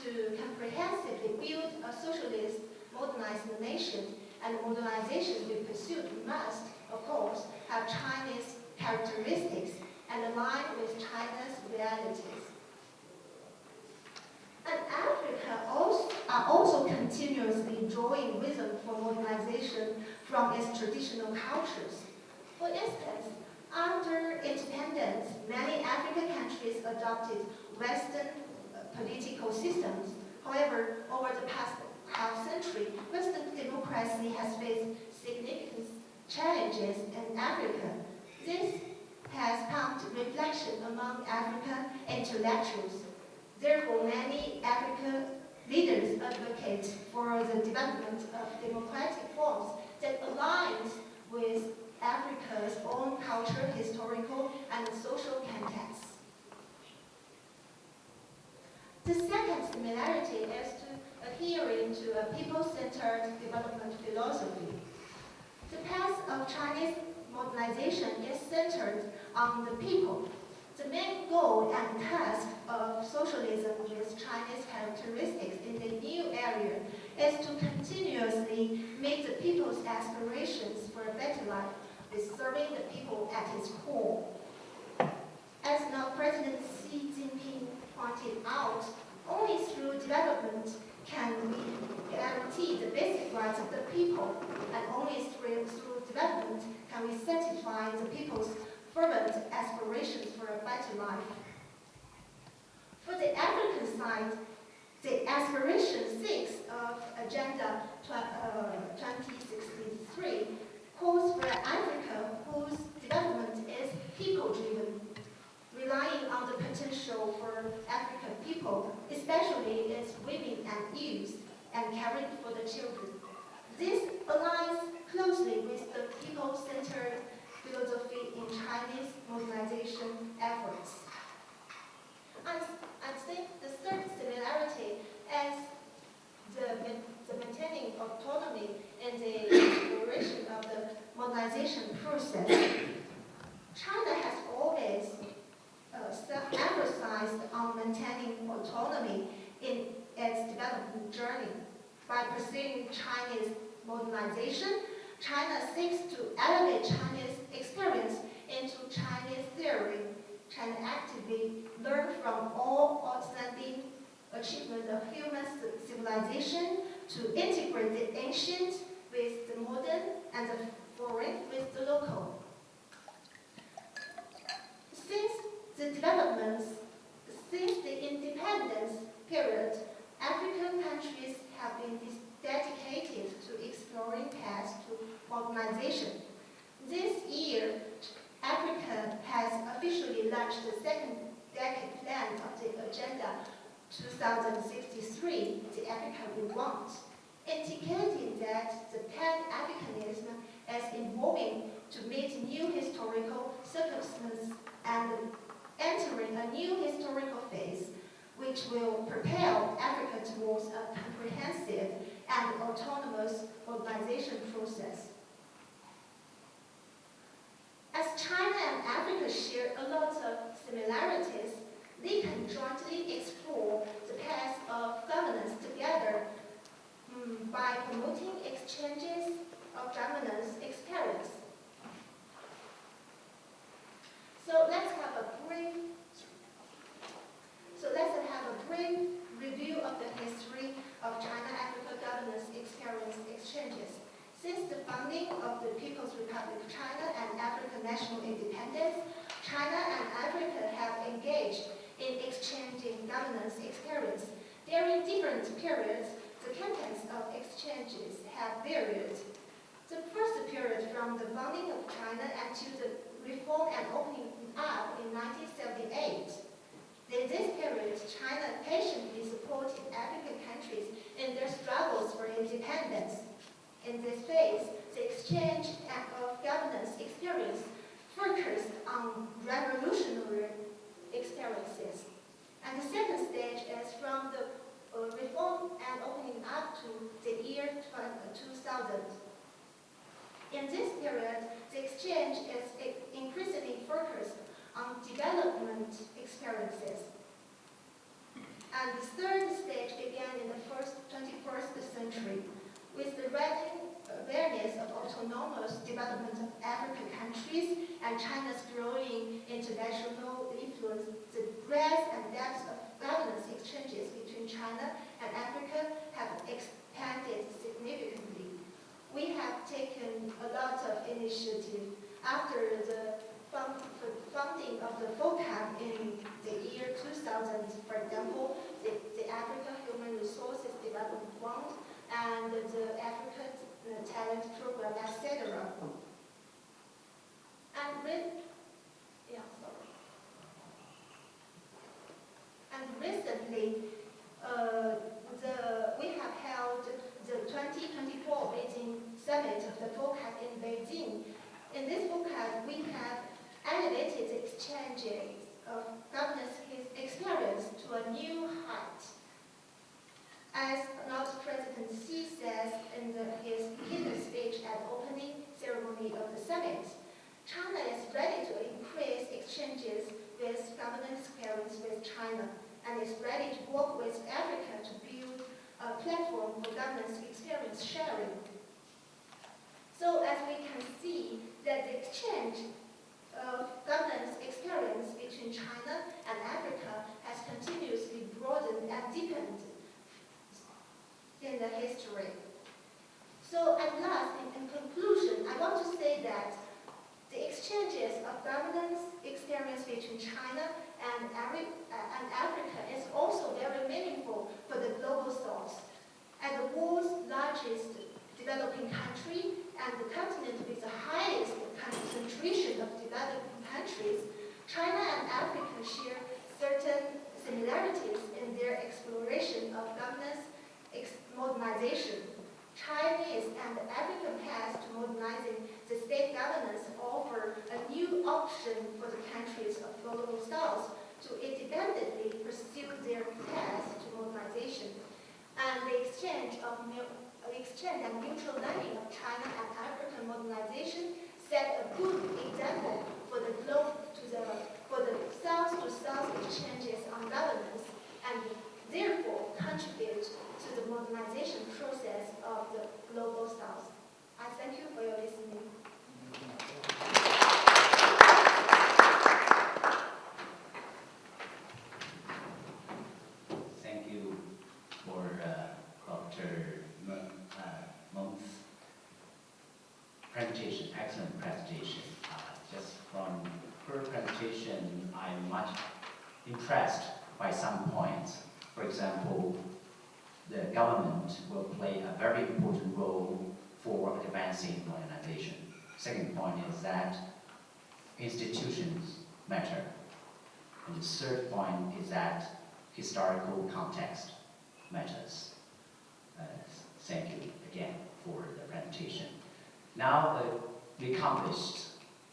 to comprehensively build a socialist, modernized nation, and the modernization we pursue must, of course, have Chinese characteristics and align with China's realities. And Africa are also continuously drawing wisdom for modernization from its traditional cultures. For instance, after independence, many African countries adopted Western political systems. However, over the past half-century, Western democracy has faced significant challenges in Africa. This has prompted reflection among African intellectuals. Therefore, many African leaders advocate for the development of democratic forms that aligns with Africa's own culture, historical, and social context. The second similarity is to adhering to a people-centered development philosophy. The path of Chinese modernization is centered on the people. The main goal and task of socialism with Chinese characteristics in the new area is to continuously make the people's aspirations for a better life with serving the people at its core. As now President Xi Jinping pointed out, only through development can we guarantee the basic rights of the people, and only through development can we satisfy the people's fervent aspirations for a better life. For the African side, the Aspiration 6 of Agenda 2063 calls for an Africa whose development is people-driven, relying on the potential for African people, especially its women and youth, and caring for the children. This aligns closely with the people-centered philosophy in Chinese modernization efforts. I think the third similarity is the maintaining autonomy in the exploration of the modernization process. China has always emphasized on maintaining autonomy in its development journey. By pursuing Chinese modernization, China seeks to elevate Chinese experience into Chinese theory. China actively learns from all outstanding achievements of human civilization to integrate the ancient with the modern and the foreign with the local. Since the independence period, African countries have been dedicated to exploring paths to modernization. This year, Africa has officially launched the second decade plan of the Agenda 2063, the Africa we want, indicating that the Pan-Africanism is evolving to meet new historical circumstances and entering a new historical phase, which will propel Africa towards a comprehensive and autonomous modernization process. As China and Africa share a lot of similarities, they can jointly explore the path of governance together by promoting exchanges of governance experience. So let's have a brief review of the history of China-Africa governance experience exchanges. Since the founding of the People's Republic of China and African national independence, China and Africa have engaged in exchanging governance experience. During different periods, the contents of exchanges have varied. The first period from the founding of China until the reform and opening up in 1978. In this period, China patiently supported African countries in their struggles for independence. In this phase, the exchange of governance experience focused on revolutionary experiences. And the second stage is from the reform and opening up to the year 2000. In this period, the exchange is increasingly focused on development experiences. And the third stage began in the 21st century with the rising awareness of autonomous development of African countries and China's growing international influence. The breadth and depth of governance exchanges between China and Africa have expanded significantly. We have taken a lot of initiative after the funding of the FOCAM in the year 2000, for example, the Africa Human Resources Development Fund and the Africa Talent Program, etc. And recently, we have held the 2024 Beijing Summit of the FOCAC in Beijing. In this FOCAC, we have elevated the exchanges of governance experience to a new height. As North President Xi says in his keynote speech at the opening ceremony of the summit, China is ready to increase exchanges with governance experience with China and is ready to work with Africa to build a platform for governance experience sharing. So as we can see that the exchange of governance experience between China and Africa has continuously broadened and deepened in the history. So at last, in conclusion, I want to say that the exchanges of governance experience between China and Africa is also very meaningful for the global south. As the world's largest developing country and the continent with the highest concentration of developing countries, China and Africa share certain similarities in their exploration of governance modernization. Chinese and African paths to modernizing the state governance offer a new option for the countries of global south to independently pursue their paths to modernization. And the exchange and mutual learning of China and African modernization set a good example for the south-to-south exchanges on governance and therefore contribute to the modernization process of the global south. I thank you for your listening. Thank you for Dr. Meng's presentation, excellent presentation. Just from her presentation, I'm much impressed by some points. For example, the government will play a very important role for advancing modernization. Second point is that institutions matter. And the third point is that historical context matters. Thank you again for the presentation. Now we accomplished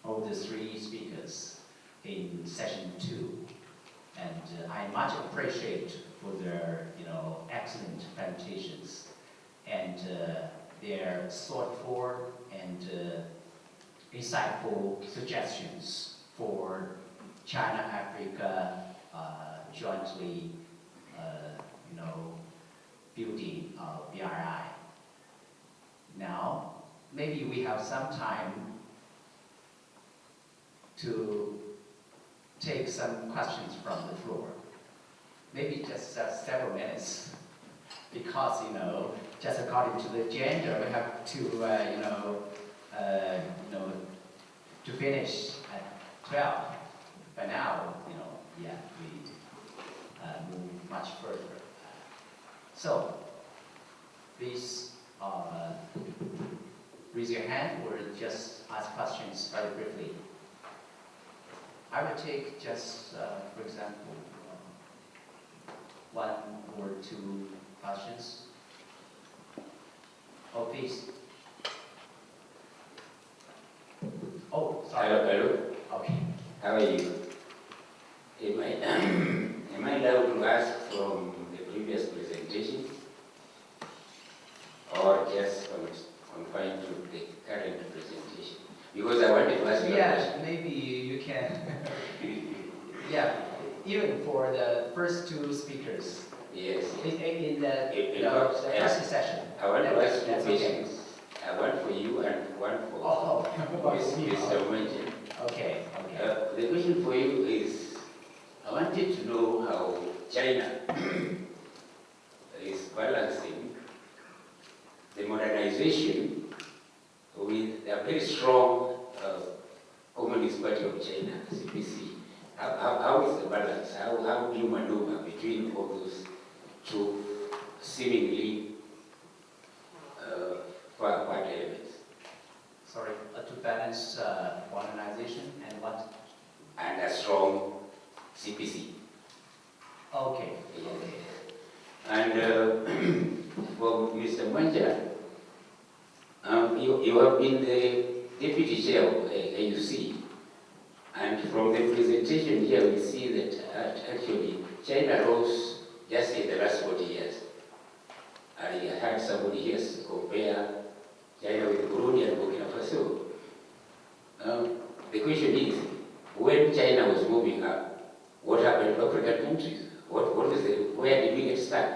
all the three speakers in session 2. And I much appreciate for their excellent presentations and their thoughtful and insightful suggestions for China-Africa jointly building of BRI. Now, maybe we have some time to take some questions from the floor. Maybe just several minutes, because just according to the agenda, we have to to finish at 12. By now, we move much further. So, please raise your hand or just ask questions very briefly. I will take just, for example, 1 or 2 questions. Oh, please. Oh, sorry. Hello. Okay. How are you? Am I allowed to ask from the previous presentation? Or just confined to the current presentation? Because I wanted to ask you a Yeah, question. maybe you can. Yeah, even for the first two speakers, Yes. in the In the fact, first session. I want to ask two That's okay. questions. One for you and one for Oh, Mr. Mwenje. okay, okay. The question for you is, I wanted to know how China is balancing the modernization with a very strong Communist Party of China, CPC. How is the balance? How do you maneuver between all those two seemingly far apart elements? Sorry, to balance modernization and what? And a strong CPC. Okay. And for Mr. Mwenje, you have been the deputy chair of AUC, and from the presentation here we see that actually China rose just in the last 40 years. I heard somebody here compare China with Burundi and Burkina Faso. The question is, when China was moving up, what happened to African countries? Where did we get stuck?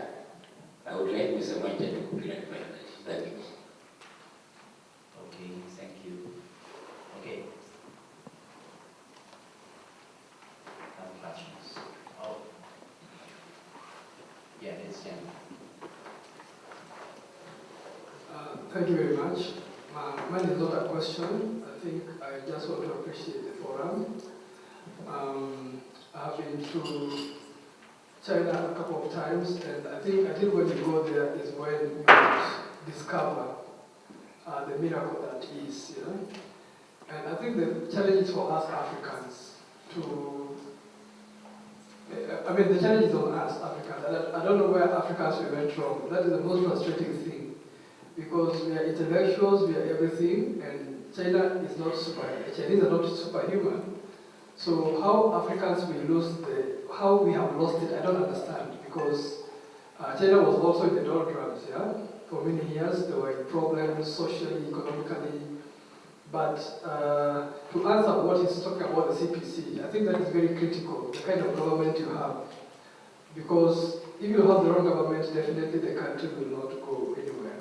I would like Mr. Mwenje to clarify that. Thank you. Okay, thank you. Okay. Other questions? Oh. Yeah, it's Jen. Thank you very much. Mine is not a question. I think I just want to appreciate the forum. I've been to China a couple of times, and I think when you go there is when you discover the miracle that is, you know. And I think the challenge is for us Africans the challenge is on us Africans. I don't know where Africans we went wrong. That is the most frustrating thing, because we are intellectuals, we are everything, and China is not the Chinese are not superhuman. So how Africans how we have lost it, I don't understand, because China was also in the doldrums, yeah? For many years, there were problems socially, economically, but to answer what he's talking about the CPC, I think that is very critical, the kind of government you have, because if you have the wrong government, definitely the country will not go anywhere,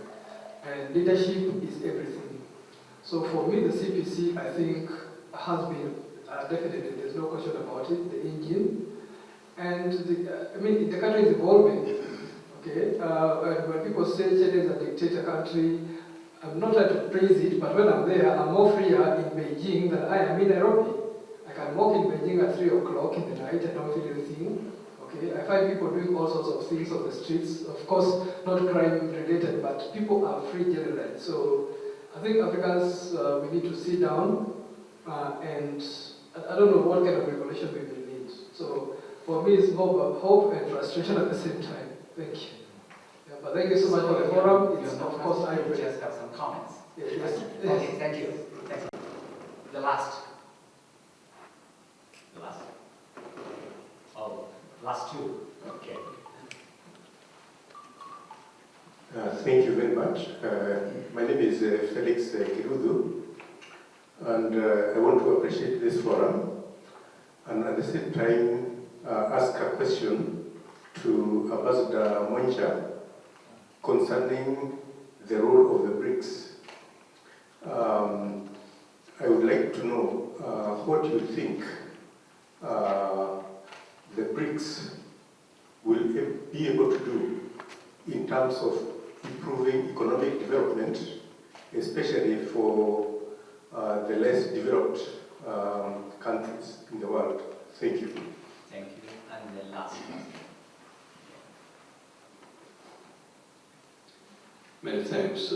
and leadership is everything. So for me, the CPC, I think, has been definitely, there's no question about it, the engine. And the country is evolving, okay? And when people say China is a dictator country, I'm not trying to praise it, but when I'm there, I'm more freer in Beijing than I am in Nairobi. I can walk in Beijing at 3 o'clock in the night and not feel anything, okay? I find people doing all sorts of things on the streets, of course, not crime related, but people are free generally. So I think Africans, we need to sit down and I don't know what kind of regulation we will need. So for me, it's more about hope and frustration at the same time. Thank you. Yeah, but thank you so much for the forum. It's of course I will just have some comments. Yes. Okay, thank you. Thanks. The last. Oh, last two. Okay. Thank you very much. My name is Felix Kirudu, and I want to appreciate this forum and at the same time ask a question to Ambassador Mwenje concerning the role of the BRICS. I would like to know what you think the BRICS will be able to do in terms of improving economic development, especially for the less developed countries in the world. Thank you. Thank you. And the last one. Many thanks.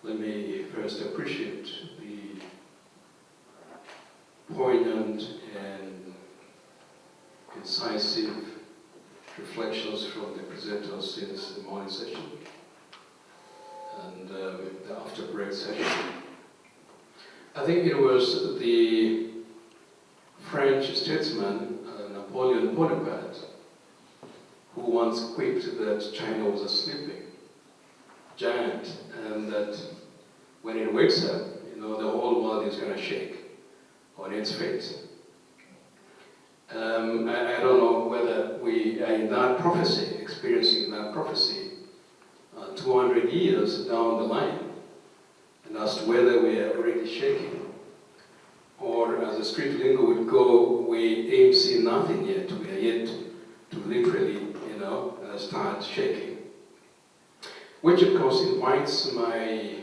Let me first appreciate the poignant and incisive reflections from the presenters since the morning session. and the after break session. I think it was the French statesman Napoleon Bonaparte who once quipped that China was a sleeping giant, and that when it wakes up, the whole world is going to shake on its fate. I don't know whether we are in that prophecy, experiencing that prophecy 200 years down the line, and as to whether we are already shaking, or as the street lingo would go, we ain't seen nothing yet. We are yet to literally, start shaking. Which of course invites my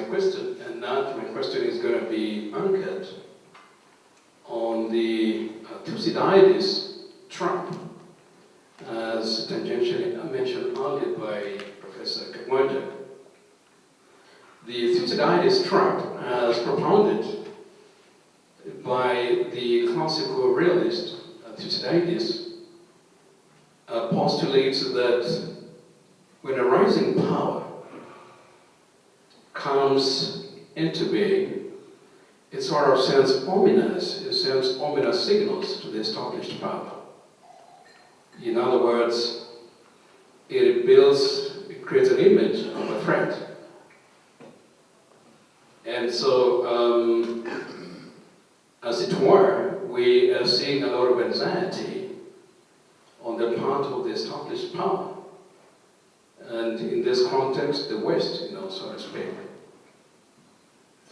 question, and that my question is going to be anchored on the Thucydides trap, as tangentially mentioned earlier by Professor Kagwanja. The Thucydides trap, as propounded by the classical realist Thucydides, postulates that when a rising power comes into being, it sort of sends ominous signals to the established power. In other words, it creates an image of a threat. And so, as it were, we are seeing a lot of anxiety on the part of the established power. And in this context, the West, so to speak.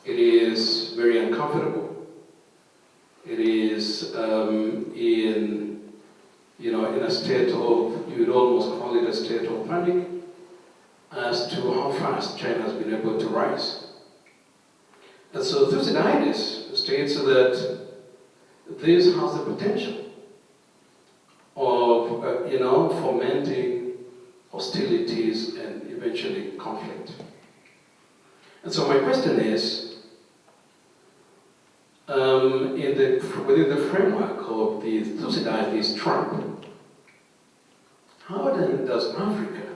It is very uncomfortable. It is in a state of, you would almost call it a state of panic as to how fast China has been able to rise. And so Thucydides states that this has the potential of, fomenting hostilities and eventually conflict. And so my question is, within the framework of the Thucydides trap, how then does Africa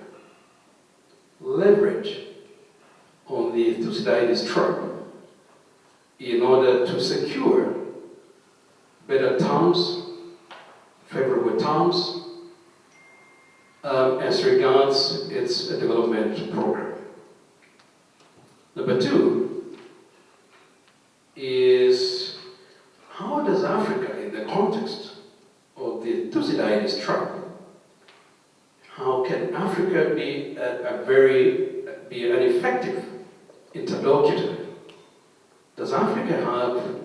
leverage on the Thucydides trap in order to secure better terms, favorable terms, as regards its development program? Number two is, how does Africa, in the context of the Thucydides trap, how can Africa be an effective interlocutor? Does Africa have,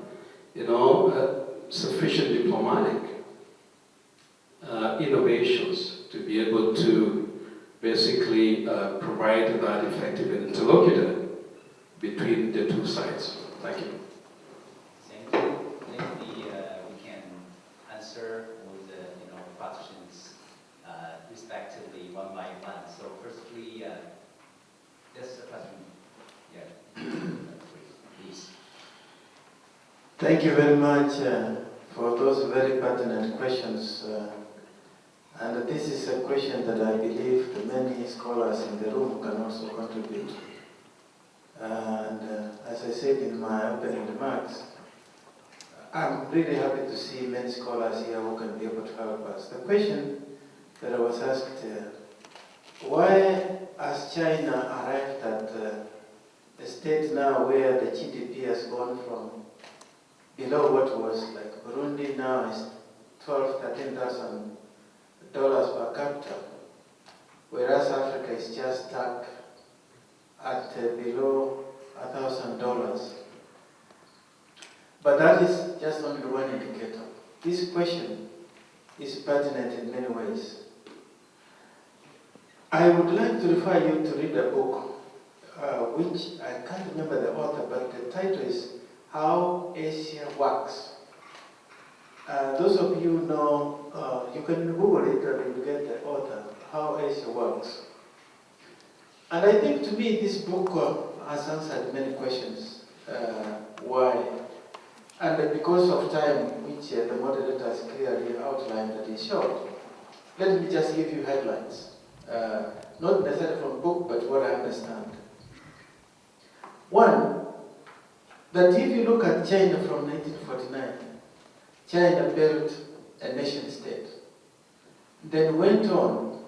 sufficient diplomatic innovations to be able to basically provide that effective interlocutor between the two sides? Thank you. Thank you. Maybe we can answer all the questions respectively one by one. So firstly, just a question. Yeah, please. Thank you very much for those very pertinent questions. And this is a question that I believe the many scholars in the room can also contribute. And as I said in my opening remarks, I'm really happy to see many scholars here who can be able to help us. The question that I was asked, why has China arrived at a state now where the GDP has gone from below what was like Burundi now is $12,000, $13,000 per capita, whereas Africa is just stuck at below $1,000. But that is just only one indicator. This question is pertinent in many ways. I would like to refer you to read a book, which I can't remember the author, but the title is How Asia Works. Those of you know, you can Google it and you get the author, How Asia Works. And I think to me this book has answered many questions. Why? And because of time, which the moderator has clearly outlined that is short, let me just give you headlines. not necessarily from book, but what I understand. One, that if you look at China from 1949, China built a nation state, then went on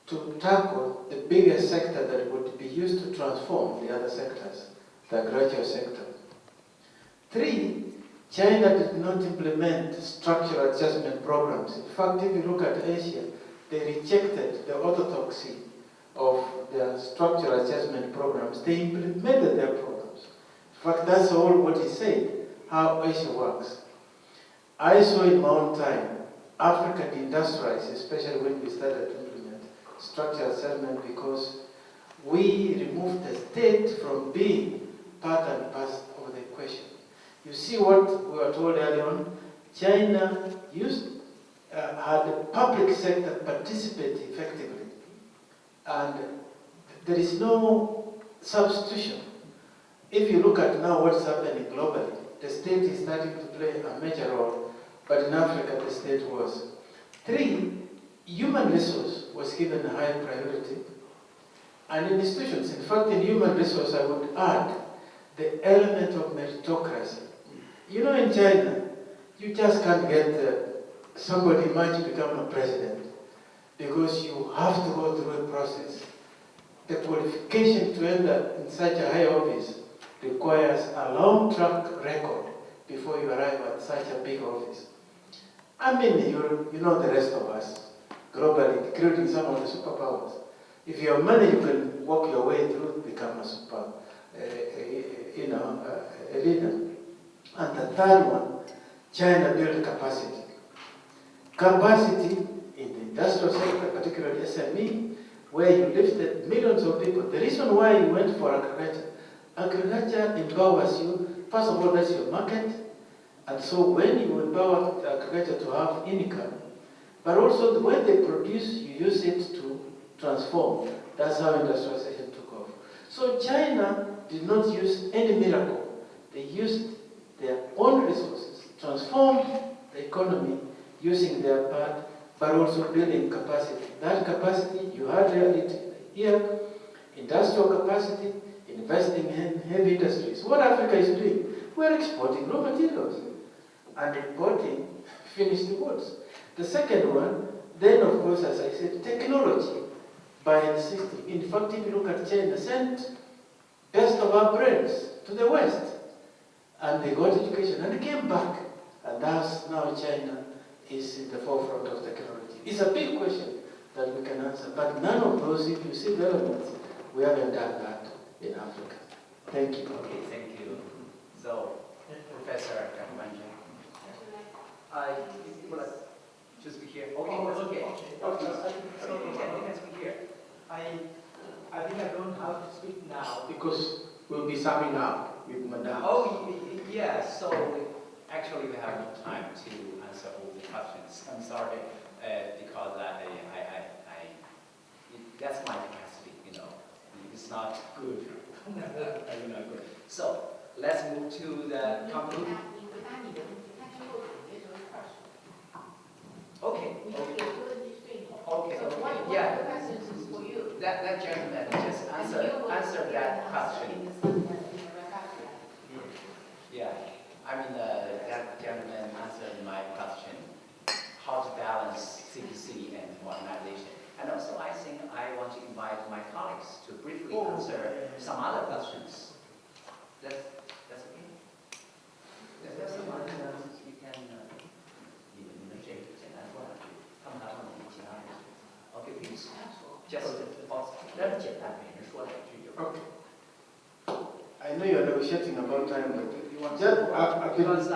to tackle the biggest sector that would be used to transform the other sectors, the agricultural sector. Three, China did not implement structural adjustment programs. In fact, if you look at Asia, they rejected the orthodoxy of their structural adjustment programs. They implemented their programs. In fact, that's all what he said, how Asia works. I saw in my own time, Africa deindustrialized, especially when we started to implement structural adjustment, because we removed the state from being part and parcel of the equation. You see what we were told earlier on? China had the public sector participate effectively, and there is no substitution. If you look at now what's happening globally, the state is starting to play a major role, but in Africa the state was. Three, human resource was given a high priority, and in institutions, in fact in human resource I would add the element of meritocracy. You know, in China, you just can't get somebody might become a president because you have to go through a process. The qualification to enter in such a high office requires a long track record before you arrive at such a big office. I mean, you know the rest of us, globally, including some of the superpowers. If you have money, you can walk your way through to become a leader. And the third one, China built capacity. Capacity in the industrial sector, particularly SME, where you lifted millions of people. The reason why you went for agriculture empowers you. First of all, that's your market. And so when you empower agriculture to have income, but also when they produce, you use it to transform. That's how industrialization took off. So China did not use any miracle. They used their own resources, transformed the economy using their part, but also building capacity. That capacity, you had it here, industrial capacity, investing in heavy industries. What Africa is doing, we're exporting raw materials and importing finished goods. The second one, then of course, as I said, technology, by insisting. In fact, if you look at China, sent best of our brains to the West, and they got education, and they came back. And thus now China is in the forefront of technology. It's a big question that we can answer, but none of those, if you see the elements, we haven't done that in Africa. Thank you. Okay, thank you. So, Professor Kambanja. You would like to speak here? Okay, that's okay. You can speak here. I think I don't have to speak now because we'll be summing up with Madame. Oh, yeah, so actually we have no time to answer all the questions. I'm sorry, because that's my capacity, you know. It's not good. I'm not good. So, let's move to the conclusion. Okay. Yeah. That gentleman just answered that question. Yeah. I mean, that gentleman answered my question, how to balance CPC and modernization. And also, I think I want to invite my colleagues to briefly answer some other questions. That's okay? There's some other questions you can, Okay, please. Just Okay. I know you're negotiating about time, but you want just, to, because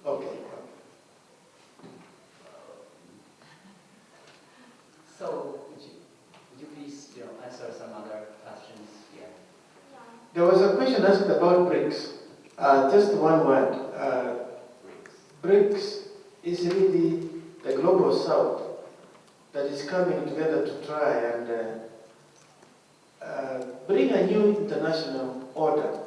okay. So, would you please, answer some other questions here? There was a question asked about BRICS. Just one word. BRICS is really the global south that is coming together to try and bring a new international order.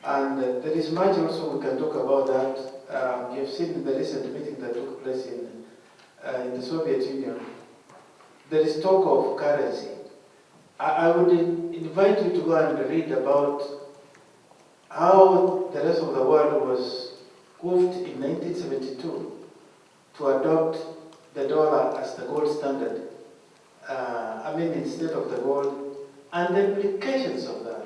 And there is much also we can talk about that. You've seen the recent meeting that took place in in the Soviet Union, there is talk of currency. I would invite you to go and read about how the rest of the world was moved in 1972 to adopt the dollar as the gold standard. Instead of the gold, and the implications of that.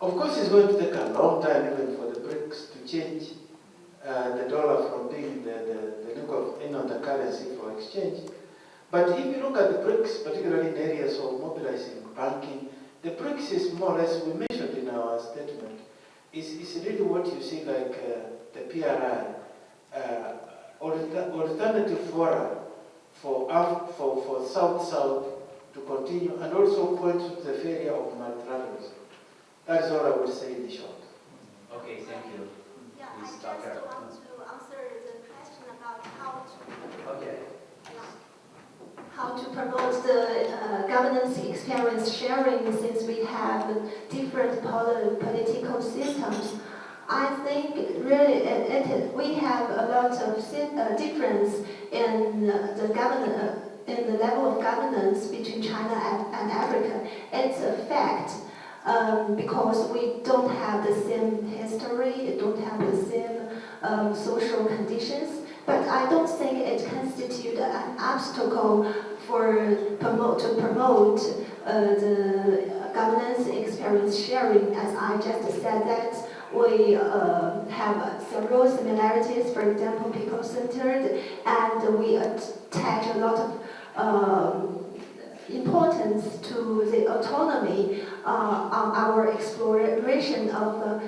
Of course, it's going to take a long time even for the BRICS to change the dollar from being the currency for exchange. But if you look at the BRICS, particularly in areas of mobilizing banking, the BRICS is more or less, we mentioned in our statement, is really what you see like the PRI, alternative fora for South-South to continue, and also point to the failure of multilateralism. That is all I would say in short. Okay, thank you. Yeah, I Please, just Dr. want to answer the question about Okay. how to promote the governance experience sharing since we have different political systems. I think really we have a lot of difference in in the level of governance between China and Africa. It's a fact because we don't have the same history, don't have the same social conditions. But I don't think it constitutes an obstacle to promote the governance experience sharing. As I just said that we have several similarities, for example, people-centered, and we attach a lot of importance to the autonomy on our exploration of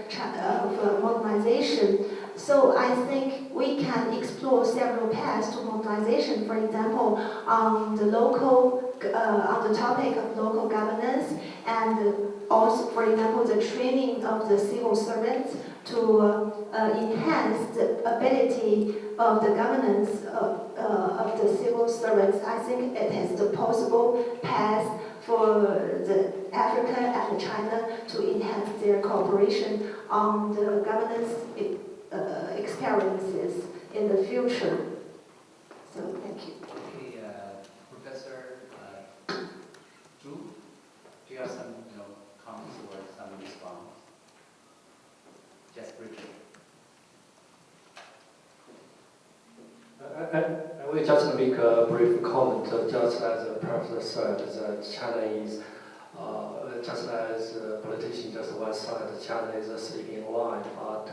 modernization. So I think we can explore several paths to modernization. For example, on the topic of local governance, and also, for example, the training of the civil servants to enhance the ability of the governance of the civil servants. I think it is the possible path for the Africa and China to enhance their cooperation on the governance experiences in the future. So thank you. Okay, Professor Zhu, do you have some comments or some response? Just briefly. I will just make a brief comment, just as the professor said, that China is, just as politician just one side, China is a sleeping line, but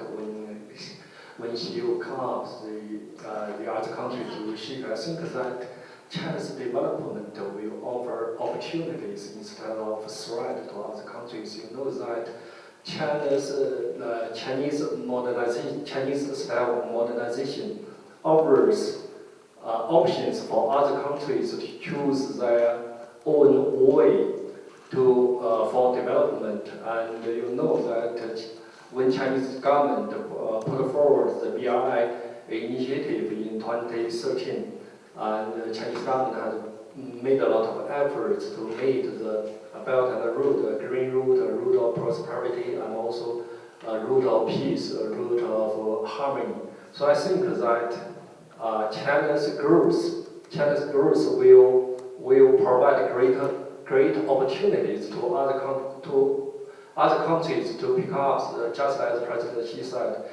when you comes the other country to shake, I think that China's development will offer opportunities instead of threat to other countries. You know that Chinese style of modernization offers options for other countries to choose their own way for development. And you know that when Chinese government put forward the BRI initiative in 2013, and the Chinese government has made a lot of efforts to make the Belt and Road a green route, a route of prosperity, and also a route of peace, a route of harmony. So I think that China's growth will provide great opportunities to other countries to pick up, just as President Xi said,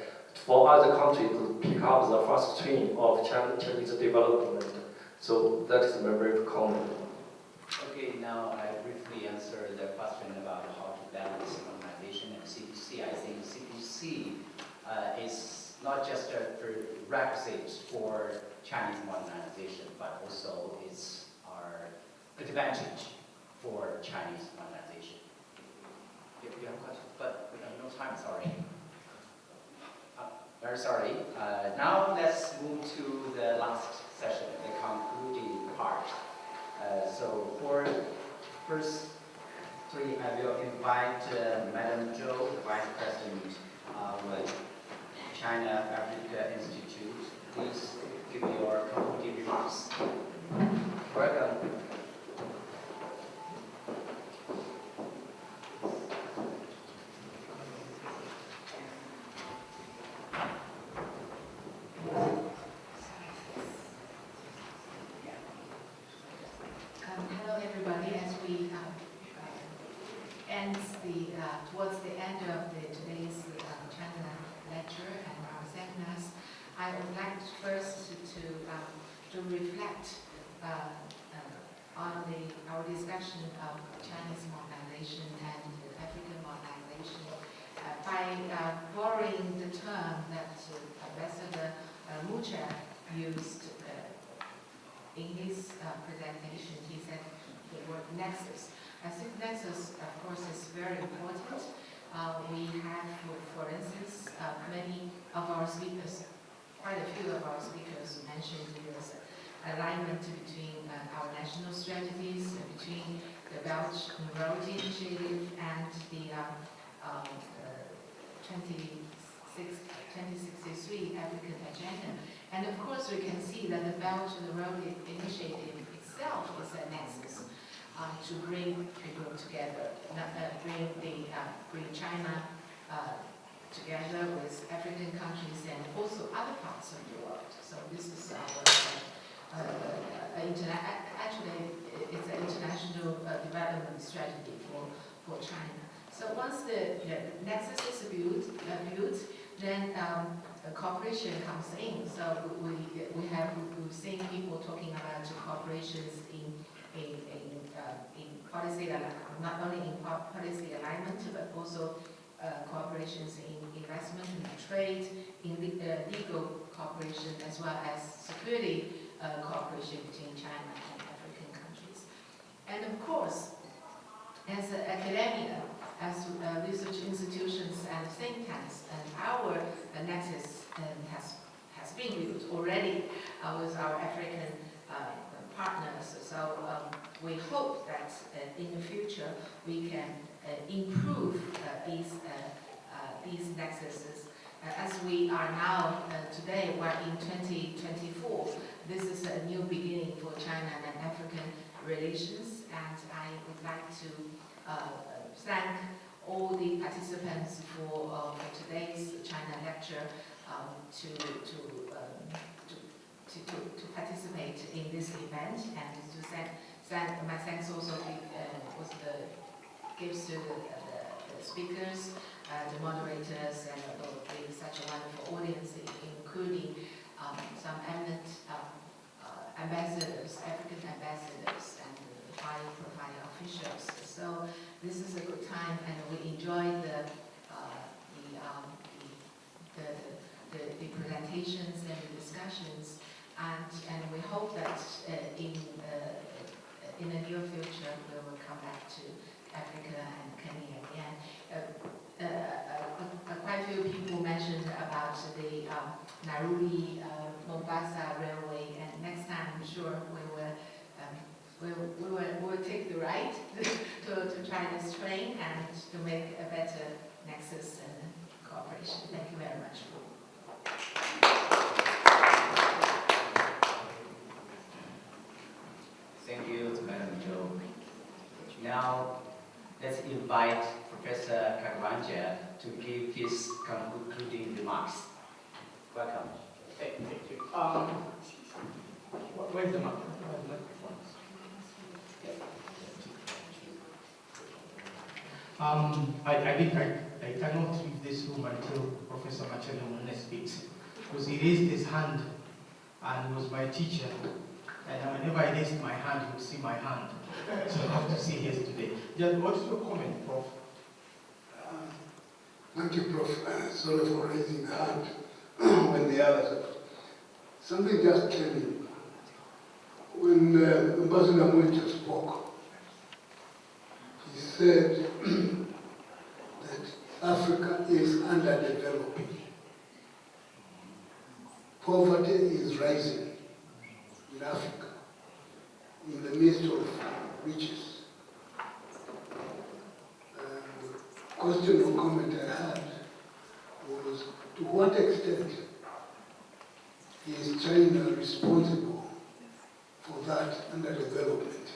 for other countries to pick up the fast train of Chinese development. So that is my brief comment. Okay, now I briefly answer the question about how to balance modernization and CPC. I think CPC is not just a prerequisite for Chinese modernization, but also is our advantage for Chinese modernization. If you have a question, but we have no time, sorry. Very sorry. Now let's move to the last session, the concluding part. So for first three, I will invite Madam Zhou, the Vice President of China Africa Institute. Please give your concluding remarks. Welcome. discussion of Chinese modernization and African modernization by borrowing the term that Ambassador Mucha used in his presentation. He said the word nexus. I think nexus, of course, is very important. We have, for instance, many of our speakers, quite a few of our speakers mentioned this alignment between our national strategies, between the Belt and Road Initiative and the 2063 African Agenda. And of course, we can see that the Belt and Road Initiative itself is a nexus to bring people together, bring China together with African countries and also other parts of the world. So this is our actually it's an international development strategy for China. So once the nexus is built, then cooperation comes in. So we've seen people talking about cooperations in policy, not only in policy alignment, but also cooperations in investment and trade, in legal cooperation, as well as security cooperation between China and African countries. And of course, as academia, as research institutions and think tanks, and our nexus has been built already with our African partners. So we hope that in the future we can improve these nexuses. As we are now today, we're in 2024. This is a new beginning for China and African relations, and I would like to thank all the participants for today's China lecture to participate in this event, and to send my thanks also gives to the speakers, the moderators, and such a wonderful audience, including some eminent ambassadors, African ambassadors, and high-profile officials. So this is a good time, and we enjoyed the presentations and the discussions, and we hope that in the near future we will come back to Africa and Kenya again. Quite a few people mentioned about the Nairobi Mombasa railway, and next time I'm sure we will take the ride to try this train and to make a better nexus and cooperation. Thank you very much. Thank you, Madam Jo. Now, let's invite Professor Kakwanja to give his concluding remarks. Welcome. Thank you. Where's the microphone? I cannot leave this room until Professor Macharia Munene speaks, because he raised his hand and was my teacher, and whenever I raised my hand, he would see my hand. So I have to see his today. Just what is your comment, Prof? Thank you, Prof. Sorry for raising the hand when the others. Something just came in. When Ambassador Mucha spoke, he said that Africa is underdeveloping. Poverty is rising in Africa in the midst of riches. The question or comment I had was, to what extent is China responsible for that underdevelopment?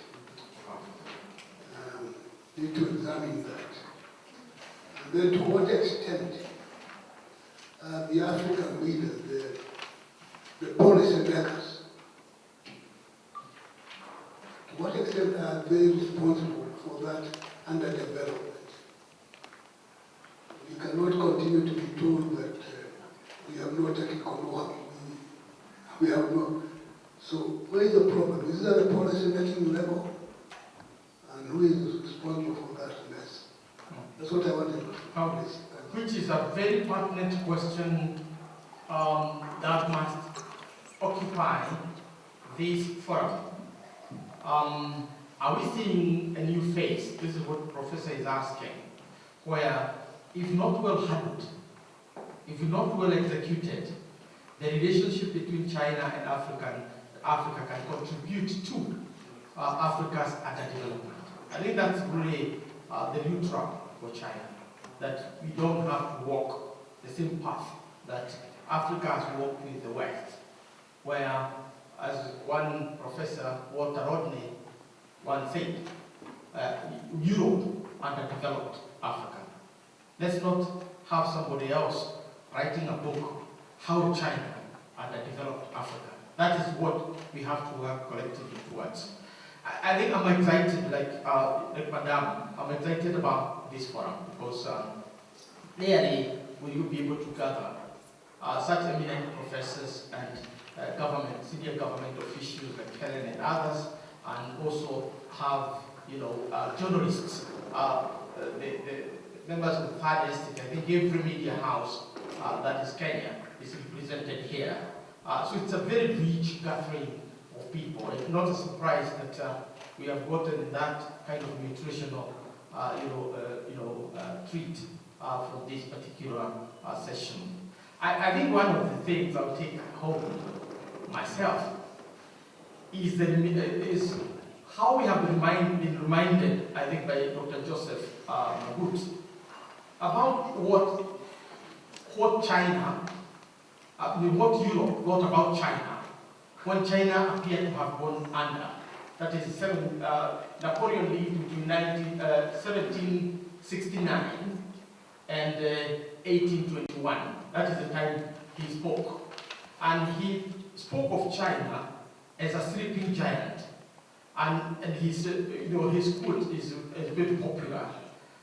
Need to examine that. And then to what extent the African leaders, the policy makers, to what extent are they responsible for that underdevelopment? We cannot continue to be told that we have no technical know-how. We have no. So where is the problem? Is that a policy making level? is a very pertinent question that must occupy this forum. Are we seeing a new phase? This is what the professor is asking, where if not well handled, if not well executed, the relationship between China and Africa can contribute to Africa's underdevelopment. I think that's really the new trap for China, that we don't have to walk the same path that Africa has walked with the West, where, as one professor, Walter Rodney, once said, Europe underdeveloped Africa. Let's not have somebody else writing a book, How China Underdeveloped Africa. That is what we have to work collectively towards. I think I'm excited, like Madame, I'm excited about this forum because clearly will you be able to gather such eminent professors and senior government officials like Helen and others, and also have journalists, the members of the Third Estate. I think every media house that is Kenya is represented here. So it's a very rich gathering of people. It's not a surprise that we have gotten that kind of nutritional treat from this particular session. I think one of the things I'll take home myself is how we have been reminded, I think, by Dr. Joseph Magut about what China, what Europe thought about China when China appeared to have gone under. That is, Napoleon lived between 1769 and 1821. That is the time he spoke. And he spoke of China as a sleeping giant. And his quote is very popular.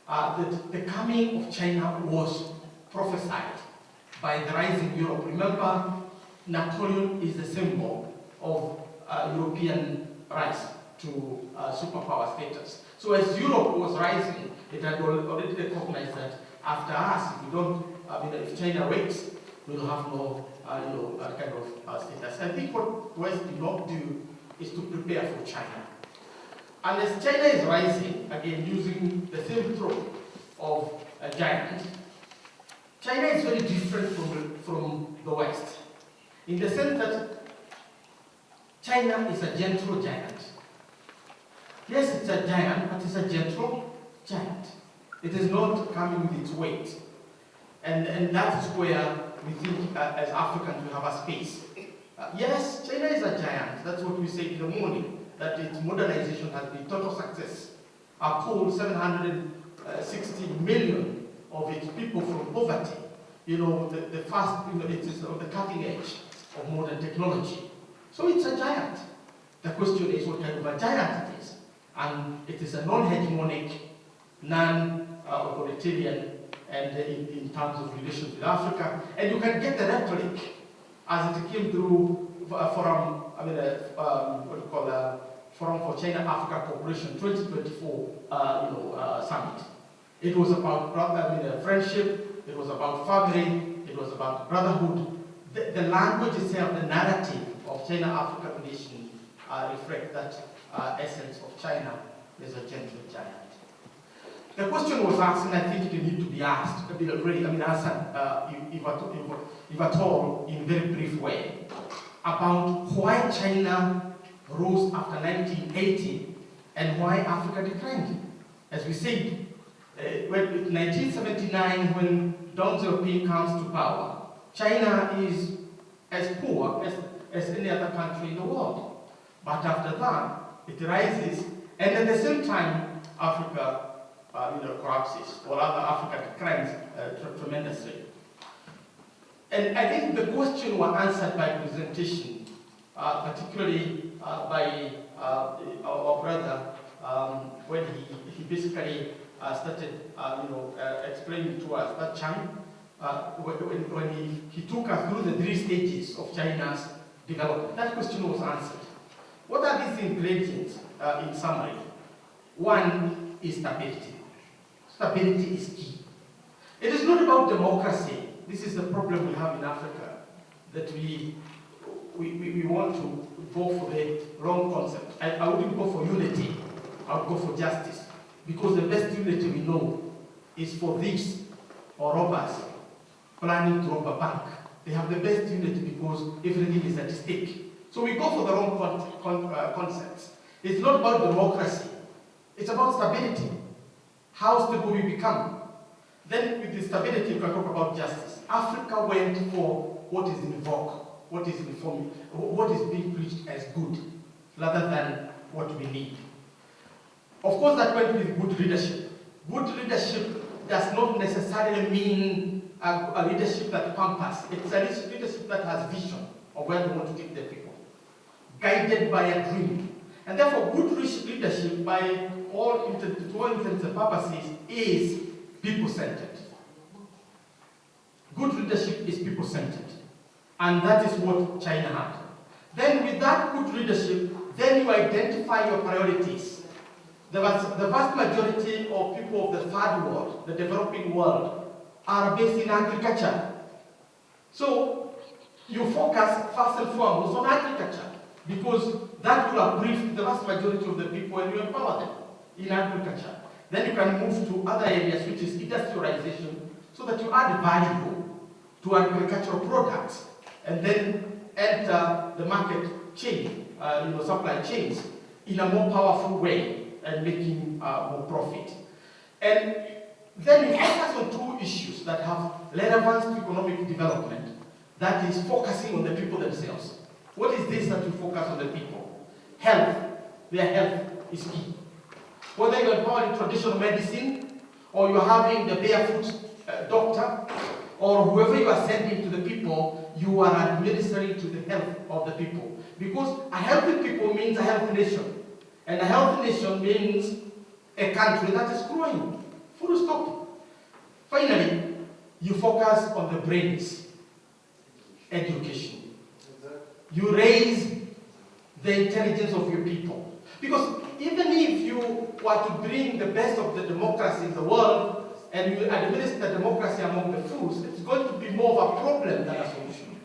That the coming of China was prophesied by the rising Europe. Remember, Napoleon is the symbol of European rise to superpower status. So as Europe was rising, it had already recognized that after us, if China wakes, we'll have no kind of status. I think what West did not do is to prepare for China. And as China is rising, again using the same trope of a giant, China is very different from the West, in the sense that China is a gentle giant. Yes, it's a giant, but it's a gentle giant. It is not coming with its weight. And that is where we think as Africans we have a space. Yes, China is a giant. That's what we say in the morning, that its modernization has been total success. Our poll, 760 million of its people from poverty. The first, it is on the cutting edge of modern technology. So it's a giant. The question is what kind of a giant it is. And it is a non-hegemonic, non-authoritarian, and in terms of relations with Africa. And you can get the rhetoric as it came through Forum for China-Africa Cooperation 2024 summit. It was about friendship, it was about family, it was about brotherhood. The language itself, the narrative of China-Africa relations reflect that essence of China as a gentle giant. The question was asked, and I think it needs to be asked, answered, if at all, in a very brief way, about why China rose after 1980 and why Africa declined. As we said, in 1979, when Deng Xiaoping comes to power, China is as poor as any other country in the world. But after that, it rises, and at the same time, Africa collapses, or rather Africa declines tremendously. And I think the question was answered by presentation, particularly by our brother, when he basically started explaining to us that China, when he took us through the 3 stages of China's development. That question was answered. What are these ingredients in summary? One is stability. Stability is key. It is not about democracy. This is the problem we have in Africa, that we want to go for the wrong concept. I wouldn't go for unity, I would go for justice. Because the best unity we know is for thieves or robbers planning to rob a bank. They have the best unity because everything is at stake. So we go for the wrong concepts. It's not about democracy. It's about stability. How stable we become. Then with the stability, we can talk about justice. Africa went for what is in vogue, what is informed, what is being preached as good, rather than what we need. Of course, that went with good leadership. Good leadership does not necessarily mean a leadership that pampas. It's a leadership that has vision of where they want to take their people, guided by a dream. And therefore, good leadership, by all intents and purposes, is people-centered. Good leadership is people-centered. And that is what China had. Then with that good leadership, then you identify your priorities. The vast majority of people of the third world, the developing world, are based in agriculture. So you focus first and foremost on agriculture, because that will uplift the vast majority of the people and you empower them in agriculture. Then you can move to other areas, which is industrialization, so that you add value to agricultural products and then enter the market chain, supply chains in a more powerful way and making more profit. And then you focus on two issues that have relevance to economic development, that is focusing on the people themselves. What is this that you focus on the people? Health. Their health is key. Whether you're empowering traditional medicine, or you're having the barefoot doctor, or whoever you are sending to the people, you are administering to the health of the people. Because a healthy people means a healthy nation. And a healthy nation means a country that is growing. Full stop. Finally, you focus on the brains. Education. You raise the intelligence of your people. Because even if you were to bring the best of the democracy in the world, and you administer democracy among the fools, it's going to be more of a problem than a solution.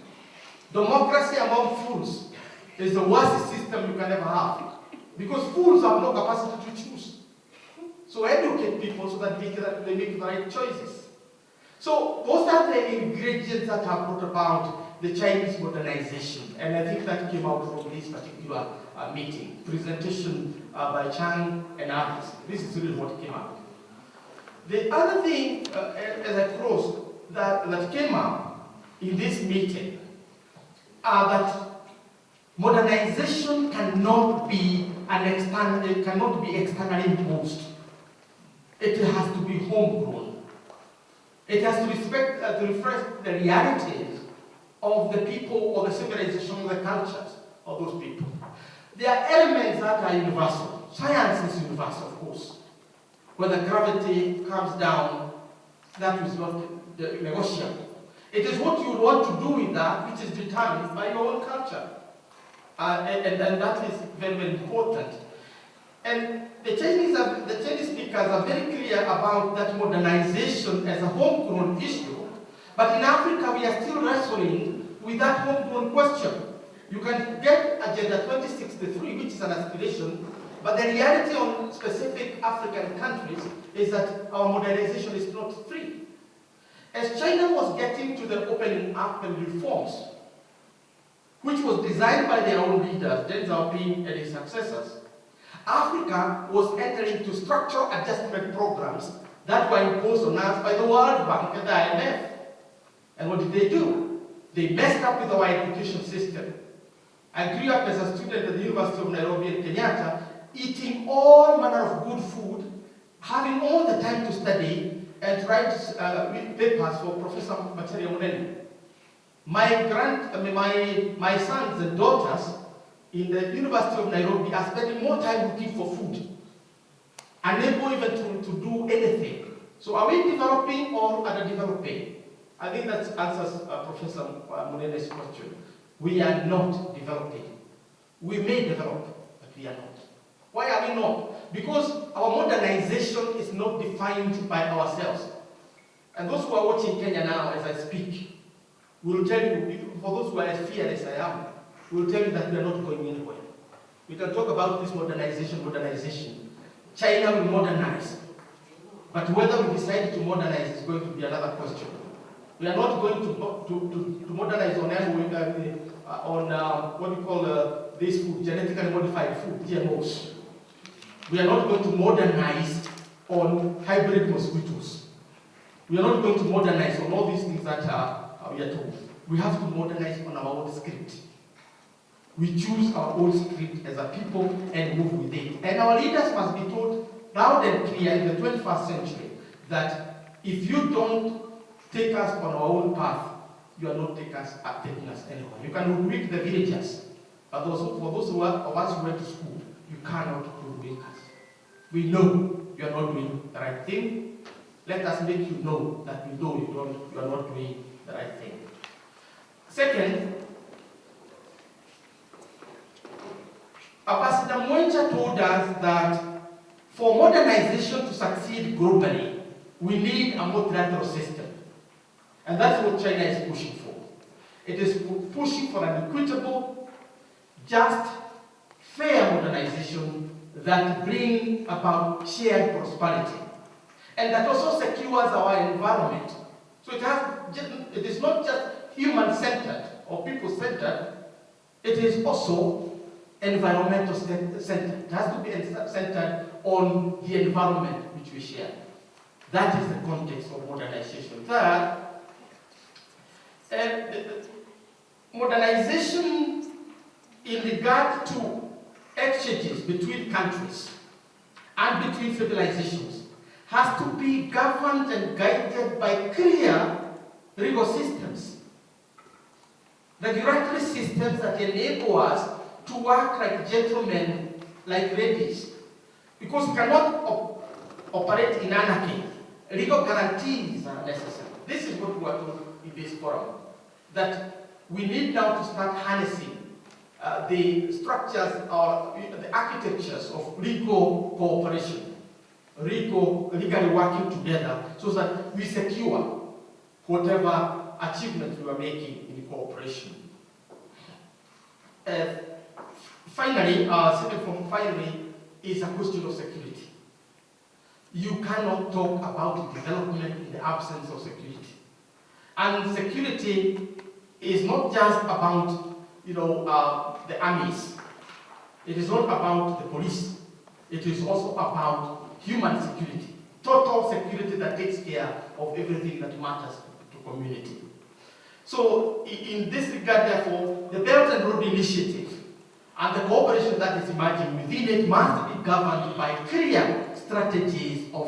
Democracy among fools is the worst system you can ever have. Because fools have no capacity to choose. So educate people so that they make the right choices. So those are the ingredients that have brought about the Chinese modernization. And I think that came out from this particular meeting, presentation by Chang and others. This is really what came out. The other thing, as I close, that came up in this meeting are that modernization cannot be externally imposed. It has to be homegrown. It has to reflect the realities of the people or the civilization or the cultures of those people. There are elements that are universal. Science is universal, of course. Whether gravity comes down, that is not negotiable. It is what you want to do with that which is determined by your own culture. And that is very, very important. And the Chinese speakers are very clear about that modernization as a homegrown issue. But in Africa, we are still wrestling with that homegrown question. You can get Agenda 2063, which is an aspiration, but the reality on specific African countries is that our modernization is not free. As China was getting to the opening up and reforms, which was designed by their own leaders, Deng Xiaoping and his successors, Africa was entering into structural adjustment programs that were imposed on us by the World Bank and the IMF. And what did they do? They messed up with our education system. I grew up as a student at the University of Nairobi and Kenyatta, eating all manner of good food, having all the time to study and write papers for Professor Macharia Munene. My sons and daughters in the University of Nairobi are spending more time looking for food, unable even to do anything. So are we developing or underdeveloping? I think that answers Professor Munene's question. We are not developing. We may develop, but we are not. Why are we not? Because our modernization is not defined by ourselves. And those who are watching Kenya now as I speak will tell you, for those who are as fearless as I am, will tell you that we are not going anywhere. We can talk about this modernization. China will modernize. But whether we decide to modernize is going to be another question. We are not going to modernize on what we call this food, genetically modified food, GMOs. We are not going to modernize on hybrid mosquitoes. We are not going to modernize on all these things that we are told. We have to modernize on our own script. We choose our own script as a people and move with it. And our leaders must be told loud and clear in the 21st century that if you don't take us on our own path, you are not taking us anywhere. You can hoodwink the villagers, but for those of us who went to school, you cannot hoodwink us. We know you are not doing the right thing. Let us make you know that we know you are not doing the right thing. Second, Ambassador Mwencha told us that for modernization to succeed globally, we need a multilateral system. And that's what China is pushing for. It is pushing for an equitable, just, fair modernization that brings about shared prosperity. And that also secures our environment. So it is not just human-centered or people-centered, it is also environmental centered. It has to be centered on the environment which we share. That is the context of modernization. Third, modernization in regard to exchanges between countries and between civilizations has to be governed and guided by clear legal systems, regulatory systems that enable us to work like gentlemen, like ladies, because we cannot operate in anarchy. Legal guarantees are necessary. This is what we are told in this forum, that we need now to start harnessing the structures or the architectures of legal cooperation, legally working together so that we secure whatever achievements we are making in cooperation. Finally, is a question of security. You cannot talk about development in the absence of security. And security is not just about, the armies. It is not about the police. It is also about human security. Total security that takes care of everything that matters to community. So in this regard, therefore, the Belt and Road Initiative and the cooperation that is emerging within it must be governed by clear strategies of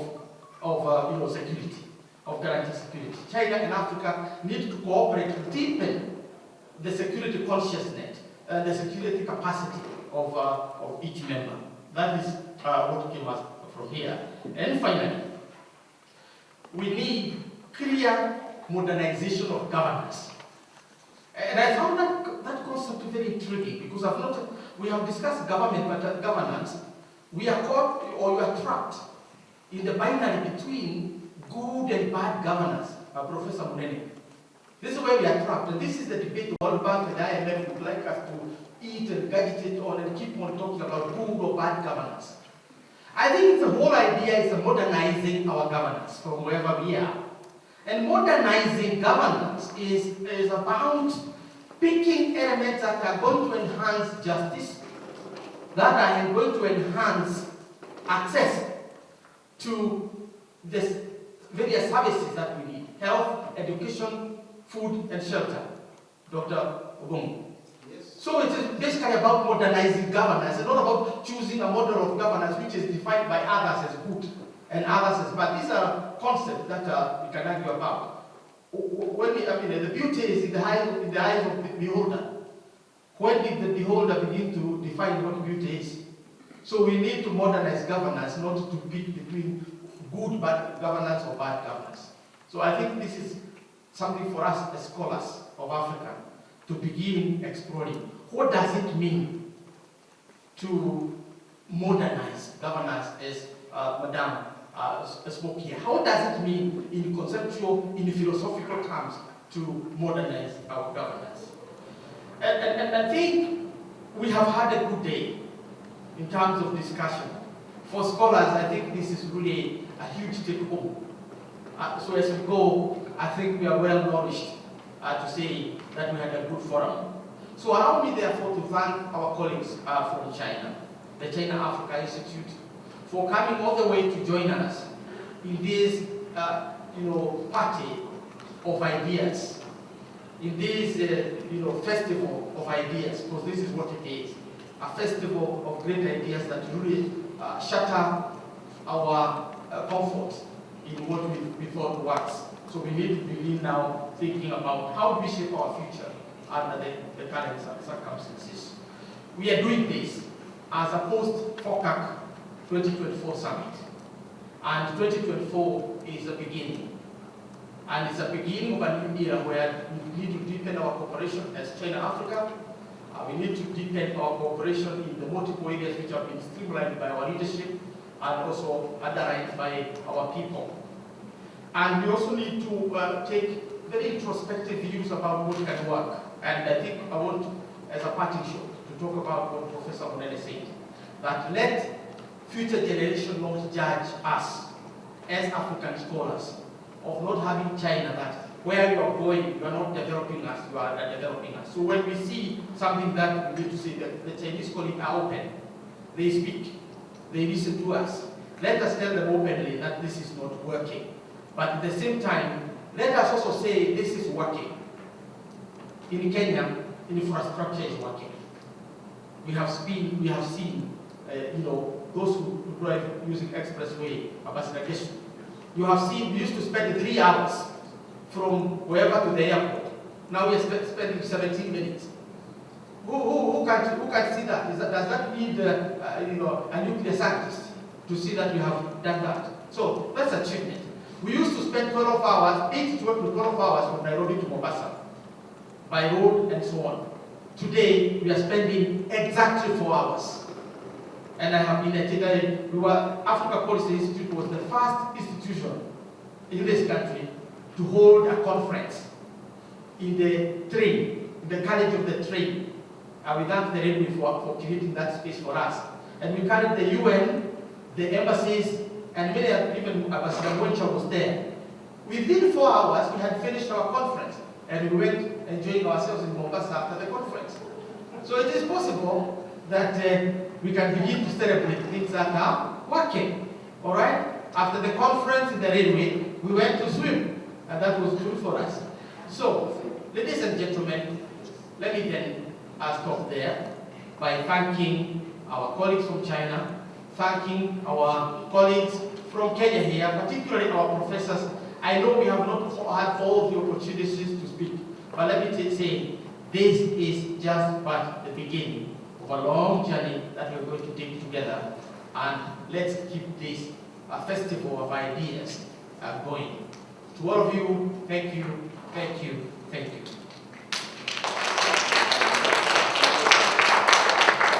security, of guaranteed security. China and Africa need to cooperate to deepen the security consciousness and the security capacity of each member. That is what came up from here. And finally, we need clear modernization of governance. And I found that concept very intriguing because we have discussed governance. We are caught or we are trapped in the binary between good and bad governance, Professor Munene. This is where we are trapped, and this is the debate the World Bank and IMF would like us to eat and gadget on and keep on talking about good or bad governance. I think the whole idea is modernizing our governance from wherever we are. And modernizing governance is about picking elements that are going to enhance justice, that are going to enhance access to the various services that we need: health, education, food, and shelter. Dr. Obong. Yes. So it is basically about modernizing governance. It's not about choosing a model of governance which is defined by others as good and others as bad. These are concepts that we can argue about. The beauty is in the eyes of the beholder. When did the beholder begin to define what beauty is? So we need to modernize governance, not to pick between good bad governance or bad governance. So I think this is something for us as scholars of Africa to begin exploring. What does it mean to modernize governance, as Madame spoke here. How does it mean in conceptual, in philosophical terms to modernize our governance? And I think we have had a good day in terms of discussion. For scholars, I think this is really a huge take home. So as we go, I think we are well nourished to say that we had a good forum. So allow me therefore to thank our colleagues from China, the China Africa Institute, for coming all the way to join us in this party of ideas, in this festival of ideas, because this is what it is, a festival of great ideas that really shatter our comfort in what we thought works. So we need to begin now thinking about how do we shape our future under the current circumstances. We are doing this as a post-FOCAC 2024 summit. And 2024 is a beginning. And it's a beginning of a new era where we need to deepen our cooperation as China-Africa. We need to deepen our cooperation in the multiple areas which have been streamlined by our leadership and also underlined by our people. And we also need to take very introspective views about what can work. And I think I want, as a parting shot, to talk about what Professor Munene said, that let future generations not judge us as African scholars of not having China, that where you are going, you are not developing us, you are developing us. So when we see something that we need to say that the Chinese colleagues are open, they speak, they listen to us. Let us tell them openly that this is not working. But at the same time, let us also say this is working. In Kenya, infrastructure is working. We have seen, those who drive using expressway, Abasinageshu. You have seen, we used to spend 3 hours from wherever to the airport. Now we are spending 17 minutes. Who can see that? Does that need a nuclear scientist to see that we have done that? So that's achievement. We used to spend 12 hours, 8 to 12 hours from Nairobi to Mombasa, by road and so on. Today, we are spending exactly 4 hours. And I have been attending, Africa Policy Institute was the first institution in this country to hold a conference in the train, in the carriage of the train. We thank the railway for creating that space for us. And we carried the UN, the embassies, and many, even Ambassador Mwencha was there. Within 4 hours, we had finished our conference, and we went enjoying ourselves in Mombasa after the conference. So it is possible that we can begin to celebrate things that are working. All right? After the conference in the railway, we went to swim, and that was good for us. So, ladies and gentlemen, let me then stop there by thanking our colleagues from China, thanking our colleagues from Kenya here, particularly our professors. I know we have not had all the opportunities to speak, but let me say, this is just but the beginning of a long journey that we're going to take together, and let's keep this a festival of ideas going. To all of you, thank you, thank you, thank you.